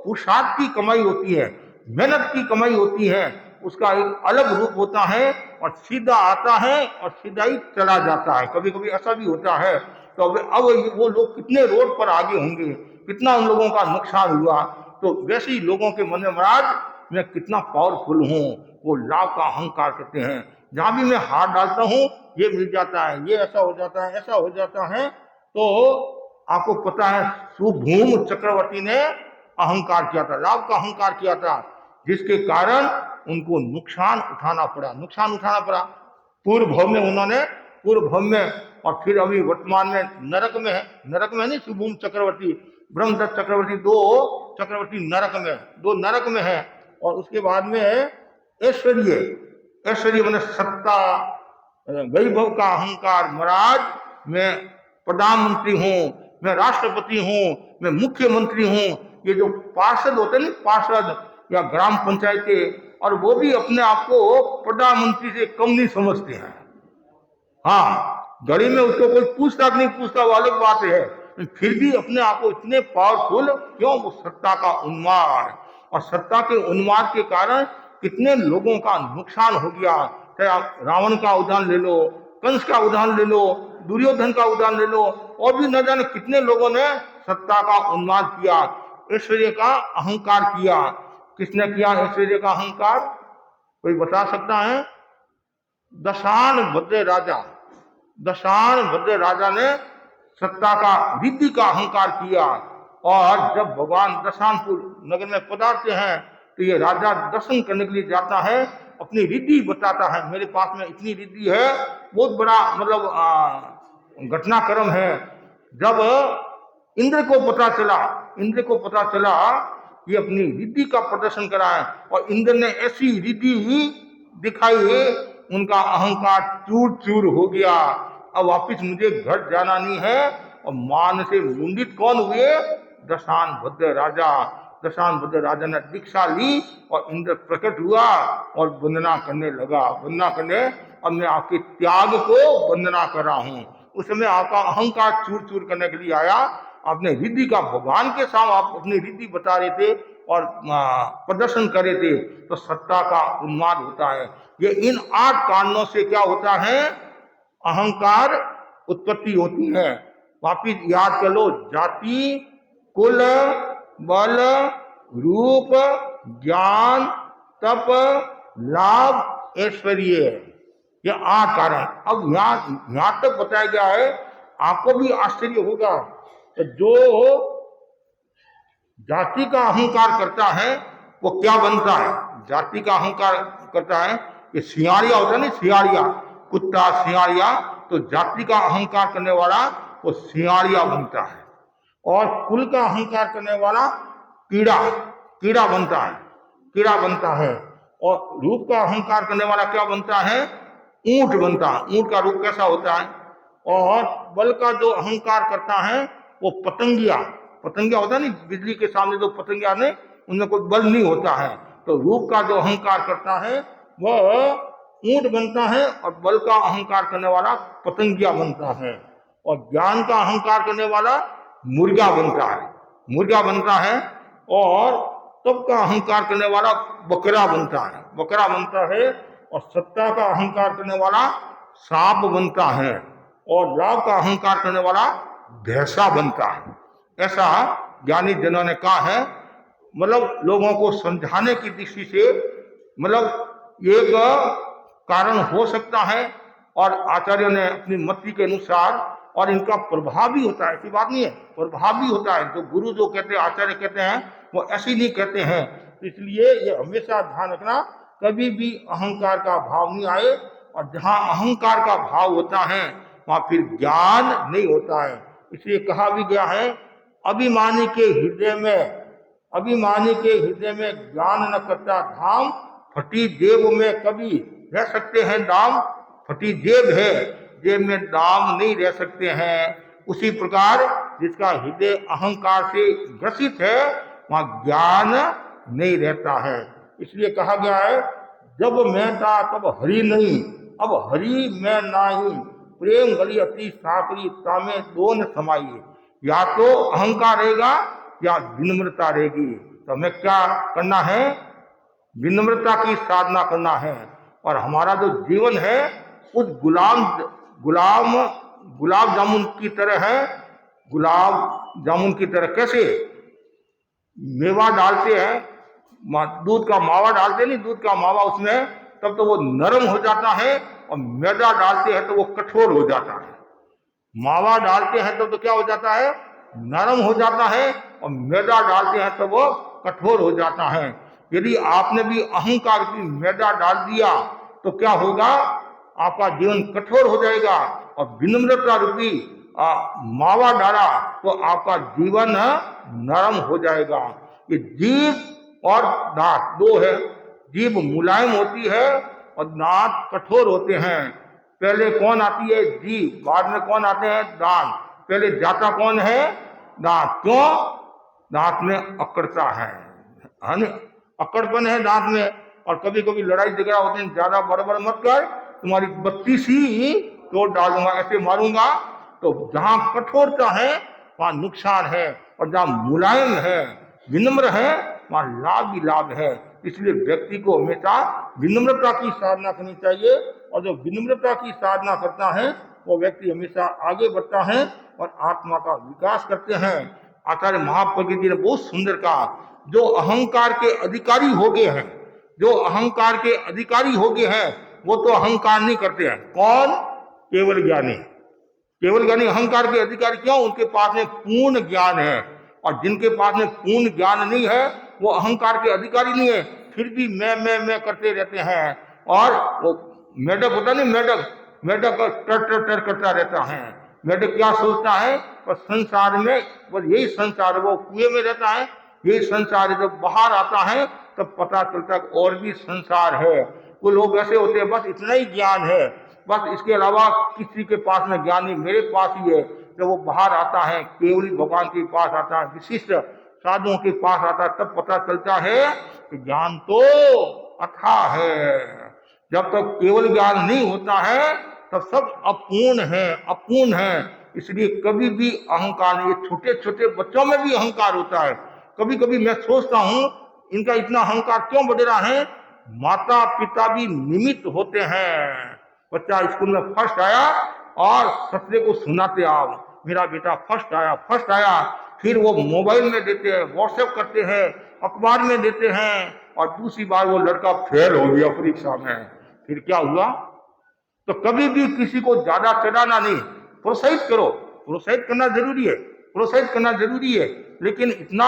पुरुषार्थ की कमाई होती है, मेहनत की कमाई होती है, उसका एक अलग रूप होता है, और सीधा आता है और सीधा ही चला जाता है। कभी कभी ऐसा भी होता है। तो अब वो लोग कितने रोड पर आगे होंगे, कितना उन लोगों का नुकसान हुआ। तो वैसे ही लोगों के मन में महाराज मैं कितना पावरफुल हूँ, वो लाभ का अहंकार करते हैं। जहां भी मैं हाथ डालता हूँ ये मिल जाता है, ये ऐसा हो जाता है। तो आपको पता है सुभूम चक्रवर्ती ने अहंकार किया था, लाभ का अहंकार किया था, जिसके कारण उनको नुकसान उठाना पड़ा। पूर्व भव में और फिर अभी वर्तमान में नरक में नहीं, सुभूम चक्रवर्ती, ब्रह्मदत्त चक्रवर्ती, दो चक्रवर्ती नरक में है। और उसके बाद में ऐश्वर्य मैंने सत्ता, वैभव का अहंकार। महाराज मैं प्रधानमंत्री हूँ, मैं राष्ट्रपति हूँ, मैं मुख्यमंत्री हूँ। ये जो पार्षद होते हैं, पार्षद या ग्राम पंचायतें, और वो भी अपने आप को प्रधानमंत्री से कम नहीं समझते हैं। हाँ, गली में उसको कोई पूछता नहीं पूछता, वो अलग बात है, फिर भी अपने आप को इतने पावरफुल क्यों, वो सत्ता का उन्माद। और सत्ता के उन्माद के कारण कितने लोगों का नुकसान हो गया। चाहे आप रावण का उदाहरण ले लो, कंस का उदाहरण ले लो, दुर्योधन का उदाहरण ले लो, और भी न जाने कितने लोगों ने सत्ता का उन्माद किया, ऐश्वर्य का अहंकार किया। किसने किया ऐश्वर्य का अहंकार? कोई बता सकता है? दशान भद्र राजा ने सत्ता का रिद्धि का अहंकार किया। और जब भगवान दशानपुर नगर में पधारते हैं तो ये राजा दर्शन करने के लिए जाता है, अपनी रिद्धि बताता है, मेरे पास में इतनी रिद्धि है। बहुत बड़ा मतलब घटनाक्रम है। जब इंद्र को पता चला ये अपनी रिद्धि का प्रदर्शन कराए और इंद्र ने ऐसी रिद्धि ही दिखाई, उनका अहंकार चूर चूर हो गया। अब वापिस मुझे घर जाना नहीं है। और मान से मुंडित कौन हुए? दशान भद्र राजा ने दीक्षा ली और इंद्र प्रकट हुआ और वंदना करने लगा। अब मैं आपके त्याग को वंदना कर रहा हूं। उस समय आपका अहंकार चूर चूर करने के लिए आया। आपने रिद्धि का भगवान के सामने आप अपनी रिद्धि बता रहे थे और प्रदर्शन कर रहे थे, तो सत्ता का उन्माद होता है। ये इन 8 कारणों से क्या होता है? अहंकार उत्पत्ति होती है। वापिस याद कर लो, जाति, कुल, बल, रूप, ज्ञान, तप, लाभ, ऐश्वर्य, ये 8 कारण। अब यहां तक बताया गया है, आपको भी आश्चर्य होगा। तो जो जाति का अहंकार करता है वो क्या बनता है? जाति का अहंकार करता है, ये सियारिया होता है ना, सियारिया, कुत्ता सियारिया, तो जाति का अहंकार करने वाला वो सियारिया बनता है। और कुल का अहंकार करने वाला कीड़ा बनता है। और रूप का अहंकार करने वाला क्या बनता है? ऊंट बनता है। ऊंट का रूप कैसा होता है? और बल का जो अहंकार करता है वो पतंगिया होता है नहीं, बिजली के सामने जो पतंगिया ने, उनमें कोई बल नहीं होता है। तो रूप का जो अहंकार करता है वह ऊंट बनता है और बल का अहंकार करने वाला पतंगिया बनता है। और ज्ञान का अहंकार करने वाला मुर्गा बनता है। और तप का अहंकार करने वाला बकरा बनता है। और सत्ता का अहंकार करने वाला सांप बनता है। और लाभ का अहंकार करने वाला भैंसा बनता है। ऐसा ज्ञानी जनों ने कहा है। मतलब लोगों को समझाने की दृष्टि से, मतलब एक कारण हो सकता है और आचार्यों ने अपनी मति के अनुसार, और इनका प्रभाव भी होता है, ऐसी बात नहीं है, प्रभाव भी होता है। जो गुरु जो कहते हैं, आचार्य कहते हैं, वो ऐसी नहीं कहते हैं। इसलिए ये हमेशा ध्यान रखना, कभी भी अहंकार का भाव नहीं आए। और जहां अहंकार का भाव होता है वहां फिर ज्ञान नहीं होता है। इसलिए कहा भी गया है, अभिमानी के हृदय में ज्ञान न करता धाम, फटी जेब में कभी रह सकते हैं दाम। फटी जेब है, जेब में दाम नहीं रह सकते हैं। उसी प्रकार जिसका हृदय अहंकार से ग्रसित है वहां ज्ञान नहीं रहता है। इसलिए कहा गया है, जब मैं था तब हरि नहीं, अब हरि मैं नाही, प्रेम गली अति साकरी तामे दोन समाइए। या तो अहंकार रहेगा या विनम्रता रहेगी। तो हमें क्या करना है? विनम्रता की साधना करना है। और हमारा जो जीवन है उस गुलाब जामुन की तरह है। गुलाब जामुन की तरह कैसे? मेवा डालते हैं, दूध का मावा डालते नहीं, दूध का मावा उसमें, तब तो वो नरम हो जाता है। और मैदा डालते हैं तो वो कठोर हो जाता है। मावा डालते हैं तो क्या हो जाता है? नरम हो जाता है। और मैदा डालते हैं तो वो कठोर हो जाता है। यदि आपने भी अहंकार की मैदा डाल दिया तो क्या होगा? आपका जीवन कठोर हो जाएगा। और विनम्रता रूपी मावा डाला तो आपका जीवन नरम हो जाएगा। ये जीभ और दांत दो है। जीभ मुलायम होती है और दांत कठोर होते हैं। पहले कौन आती है? जीभ। बाद में कौन आते हैं? दांत। पहले जाता कौन है? दांत। क्यों? दांत में अकड़ता है, अकड़पन है दांत में। और कभी कभी लड़ाई झगड़ा होते हैं, ज्यादा बड़बड़ मत कर, तुम्हारी 32 ही तोड़ डालूंगा, ऐसे मारूंगा। तो जहां कठोरता है वहां नुकसान है। और जहां मुलायम है, विनम्र है, वहाँ लाभ ही लाभ है। इसलिए व्यक्ति को हमेशा विनम्रता की साधना करनी चाहिए, और जो विनम्रता की साधना करता है वो व्यक्ति हमेशा आगे बढ़ता है और आत्मा का विकास करते हैं। आचार्य महाप्रज्ञ जी ने बहुत सुंदर कहा, जो अहंकार के अधिकारी हो गए हैं, जो अहंकार के अधिकारी हो गए हैं, वो तो अहंकार नहीं करते हैं। कौन? केवल ज्ञानी। केवल ज्ञानी अहंकार के अधिकारी क्यों? उनके पास में पूर्ण ज्ञान है। और जिनके पास में पूर्ण ज्ञान नहीं है वो अहंकार के अधिकारी नहीं है, फिर भी मैं करते रहते हैं। और वो मेढक होता नहीं, मेढक टर टर टर करता रहता है। मेढक क्या सोचता है? और संसार में बस यही संसार है, वो कुएं में रहता है, यही संसार है। जब बाहर आता है तब पता चलता है और भी संसार है। वो लोग ऐसे होते हैं, बस इतना ही ज्ञान है, बस इसके अलावा किसी के पास में ज्ञान नहीं, मेरे पास ही है। जब वो बाहर आता है, केवली भगवान के पास आता है, विशिष्ट साधुओं के पास आता है, तब पता चलता है कि ज्ञान तो अथाह है। जब तक केवल ज्ञान नहीं होता है तब सब अपूर्ण है, अपूर्ण है। इसलिए कभी भी अहंकार नहीं। छोटे छोटे बच्चों में भी अहंकार होता है। कभी कभी मैं सोचता हूँ इनका इतना अहंकार क्यों बढ़ रहा है? माता पिता भी निमित्त होते हैं। बच्चा स्कूल में फर्स्ट आया और ससुरे को सुनाते आओ, मेरा बेटा फर्स्ट आया। फिर वो मोबाइल में देते हैं, व्हाट्सएप करते हैं, अखबार में देते हैं, और दूसरी बार वो लड़का फेल हो गया परीक्षा में। फिर क्या हुआ? तो कभी भी किसी को ज्यादा चढ़ाना नहीं, प्रोत्साहित करो। प्रोत्साहित करना जरूरी है, प्रोत्साहित करना जरूरी है, लेकिन इतना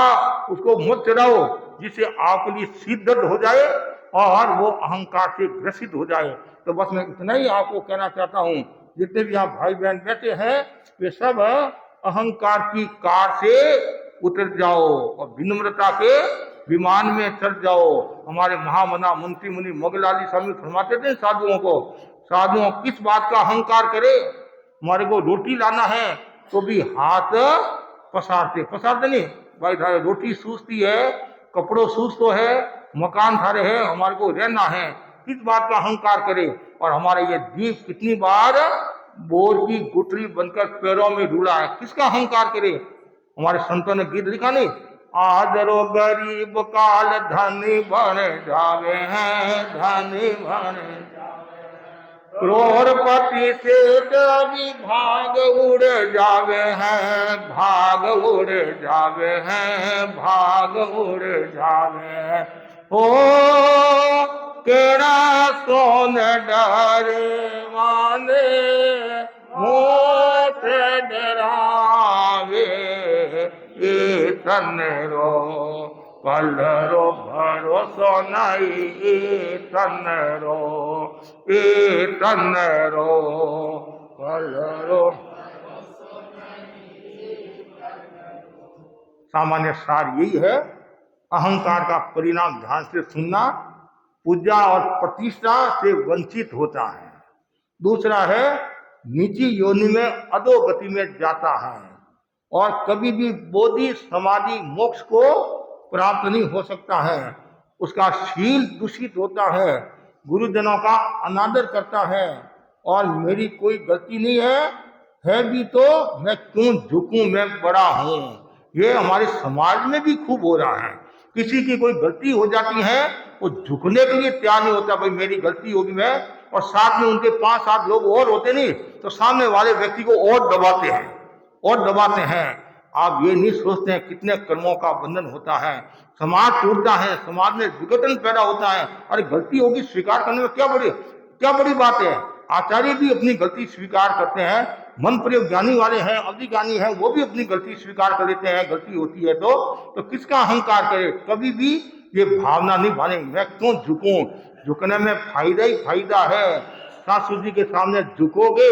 उसको मत चढ़ाओ जिससे आपके लिए सिर दर्द हो जाए और वो अहंकार से ग्रसित हो जाए। तो बस मैं इतना ही आपको कहना चाहता हूँ, जितने भी यहाँ भाई बहन बैठे हैं वे सब अहंकार की कार से उतर जाओ और विनम्रता के विमान में चढ़ जाओ। हमारे महामना मंत्री मुनि मोगलाली स्वामी फरमाते थे साधुओं को, साधुओं किस बात का अहंकार करे? हमारे को रोटी लाना है तो भी हाथ पसारते नहीं भाई, थारे रोटी सूझती है, कपड़ों सूझ तो है, मकान थारे है, हमारे को रहना है, किस बात का अहंकार करे? और हमारे ये दीप कितनी बार बोर की गुठली बनकर पैरों में ढूला है, किसका अहंकार करे? हमारे संतों ने गीत लिखा नहीं, आदरो गरीब काल धनी बन जावे हैं, धनी बन करोड़पति से कभी भाग उड़ जावे हैं, भाग उड़ जावे हैं, भाग उड़ जावे हैं। हो केड़ा सोन डरे माने मोत डरावे, तन रो कलरो भरोसो नहीं, तन रो कलरो। सामान्य सार यही है, अहंकार का परिणाम ध्यान से सुनना, पूजा और प्रतिष्ठा से वंचित होता है। दूसरा है नीची योनि में अधोगति में जाता है और कभी भी बोधि समाधि मोक्ष को प्राप्त नहीं हो सकता है। उसका शील दूषित होता है, गुरुजनों का अनादर करता है, और मेरी कोई गलती नहीं है भी तो मैं क्यों झुकूं, मैं बड़ा हूं। ये हमारे समाज में भी खूब हो रहा है। किसी की कोई गलती हो जाती है वो झुकने के लिए तैयार नहीं होता, भाई मेरी गलती होगी मैं, और साथ में उनके 5-7 लोग और होते नहीं तो सामने वाले व्यक्ति को और दबाते हैं। आप ये नहीं सोचते हैं कितने कर्मों का बंधन होता है, समाज टूटता है, समाज में विघटन पैदा होता है। अरे गलती होगी, स्वीकार करने में क्या बड़ी बात है। आचार्य भी अपनी गलती स्वीकार करते हैं, मन प्रयोग ज्ञानी वाले हैं, अवधि ज्ञानी हैं, वो भी अपनी गलती स्वीकार कर लेते हैं। गलती होती है तो किसका अहंकार करे? कभी भी ये भावना नहीं भाने, मैं क्यों झुकूं, झुकने में फायदा ही फायदा है। सासू जी के सामने झुकोगे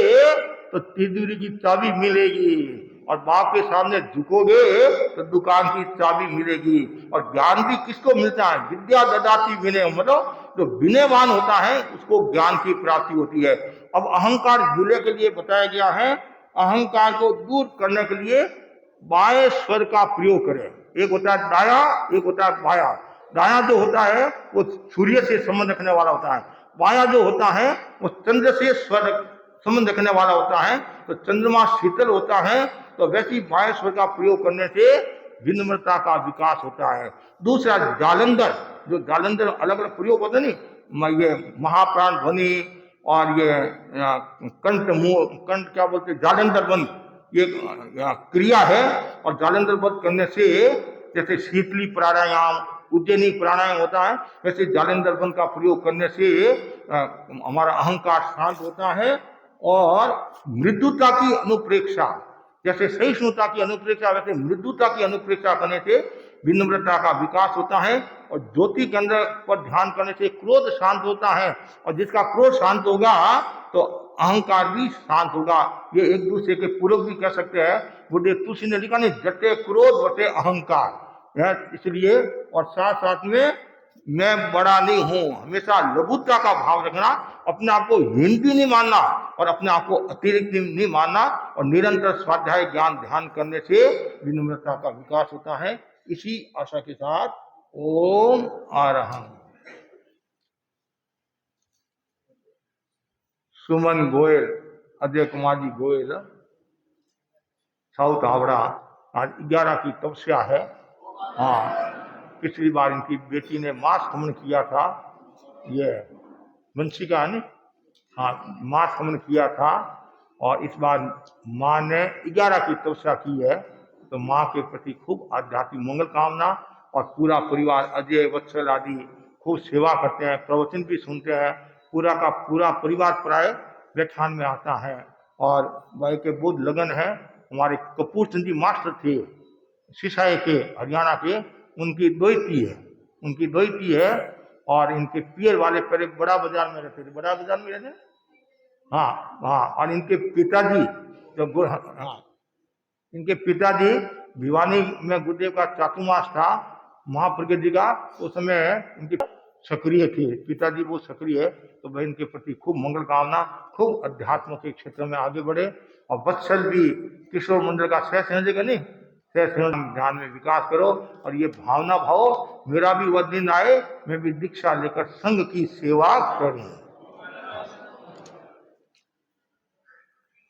तो तिजोरी की चाबी मिलेगी, और बाप के सामने झुकोगे तो दुकान की चाबी मिलेगी। और ज्ञान भी किसको मिलता है? विद्या ददाति विनय, मतलब जो विनयवान होता है उसको ज्ञान की प्राप्ति होती है। अब अहंकार विलय के लिए बताया गया है, अहंकार को दूर करने के लिए बाएं स्वर का प्रयोग करें। एक होता है दाया, एक होता है बाया। दाया जो होता है वो सूर्य से संबंध रखने वाला होता है, बाया जो होता है वो चंद्र से संबंध रखने वाला होता है। तो चंद्रमा शीतल होता है, तो वैसे ही बाएं स्वर का प्रयोग करने से विनम्रता का विकास होता है। दूसरा जालंधर, जो जालंधर अलग अलग प्रयोग होते नहीं, ये महाप्राण ध्वनि और ये कंठ क्या बोलते जालंधर बंद, ये क्रिया है। और जालंधर बंद करने से जैसे शीतली प्राणायाम, उज्जैनी प्राणायाम होता है, वैसे जालंधर बंद का प्रयोग करने से हमारा अहंकार शांत होता है। और मृदुता की अनुप्रेक्षा, जैसे सहिष्णुता की अनुप्रेक्षा वैसे मृदुता की अनुप्रेक्षा करने से विनम्रता का विकास होता है। और ज्योति केंद्र पर ध्यान करने से क्रोध शांत होता है, और जिसका क्रोध शांत होगा तो अहंकार भी शांत होगा। ये एक दूसरे के पूरक भी कह सकते हैं। गुरुदेव तुलसी ने लिखा नहीं, जटे क्रोध वटे अहंकार, इसलिए। और साथ साथ में मैं बड़ा नहीं हूं, हमेशा लघुता का भाव रखना, अपने आप को हीन भी नहीं मानना और अपने आप को अतिरिक्त नहीं मानना। और निरंतर स्वाध्याय ज्ञान ध्यान करने से विनम्रता का विकास होता है। इसी आशा के साथ ओम आरहं। सुमन गोयल, अजय कुमार जी गोयल, साउथ हावड़ा। आज 11 की तपस्या है। हाँ, पिछली बार इनकी बेटी ने मास हवन किया था, ये वंशिका ने, हाँ, मास हवन किया था। और इस बार माँ ने 11 की तपस्या की है, तो माँ के प्रति खूब आध्यात्मिक मंगल कामना। और पूरा परिवार अजय वत्सल आदि खूब सेवा करते हैं, प्रवचन भी सुनते हैं। पूरा का पूरा परिवार प्राय व्याख्यान में आता है। और भाई के बहुत लगन है। हमारे कपूर चंद जी मास्टर थे सिसाई के, हरियाणा के, उनकी द्वैती है। और इनके पियर वाले पहले बड़ा बाजार में रहते थे, बड़ा बाजार में रहते, हाँ हाँ। और इनके पिताजी जो हाँ, इनके पिताजी भिवानी में गुरुदेव का चातुर्मास था, महाप्रज्ञ जी का, उस समय इनके सक्रिय थे, पिताजी बहुत सक्रिय है। तो भाई इनके प्रति खूब मंगल कामना, खूब अध्यात्म के क्षेत्र में आगे बढ़े। और वत्सल भी किशोर मंडल का सह संयोजक है, नहीं सह संयोजक, ध्यान में विकास करो। और ये भावना भाव, मेरा भी वह दिन आए मैं भी दीक्षा लेकर संघ की सेवा करूं।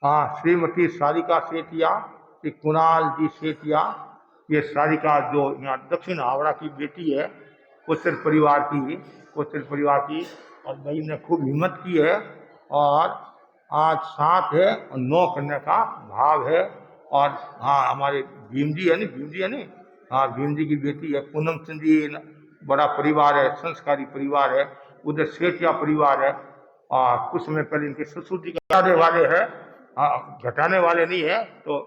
हाँ, श्रीमती सारिका सेठिया, कुणाल जी सेठिया, ये सारिका जो यहाँ दक्षिण हावड़ा की बेटी है, कोचर परिवार की। और भाई ने खूब हिम्मत की है। और आज 7 है और 9 करने का भाव है। और हाँ, हमारे भीम जी है नी, हाँ, भीम जी की बेटी है पूनम चंद जी, बड़ा परिवार है, संस्कारी परिवार है। उधर सेठिया परिवार है। और कुछ समय पहले इनके ससुर जी घटाने वाले है, हाँ, घटाने वाले नहीं है। तो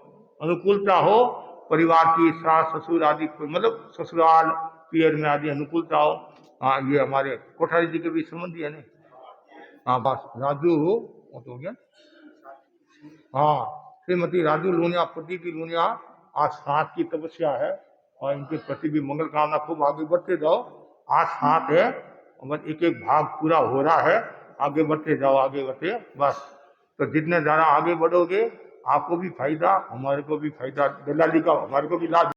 अनुकूलता हो परिवार की, सास ससुर आदि, मतलब ससुराल पियर में आदि अनुकूलता हो। हाँ, ये हमारे कोठारी जी के भी संबंधी है नहीं। हाँ, बस राजू हो गया। हाँ, श्रीमती राजू लूनिया, प्रदीप लूनिया, आज 7 की तपस्या है। और इनके प्रति भी मंगल कामना, खूब आगे बढ़ते जाओ। आज 7 है, बस एक एक भाग पूरा हो रहा है, आगे बढ़ते जाओ, आगे बढ़ते बस। तो जितने ज़्यादा आगे बढ़ोगे आपको भी फायदा, हमारे को भी फायदा, दलाली का हमारे को भी लाभ।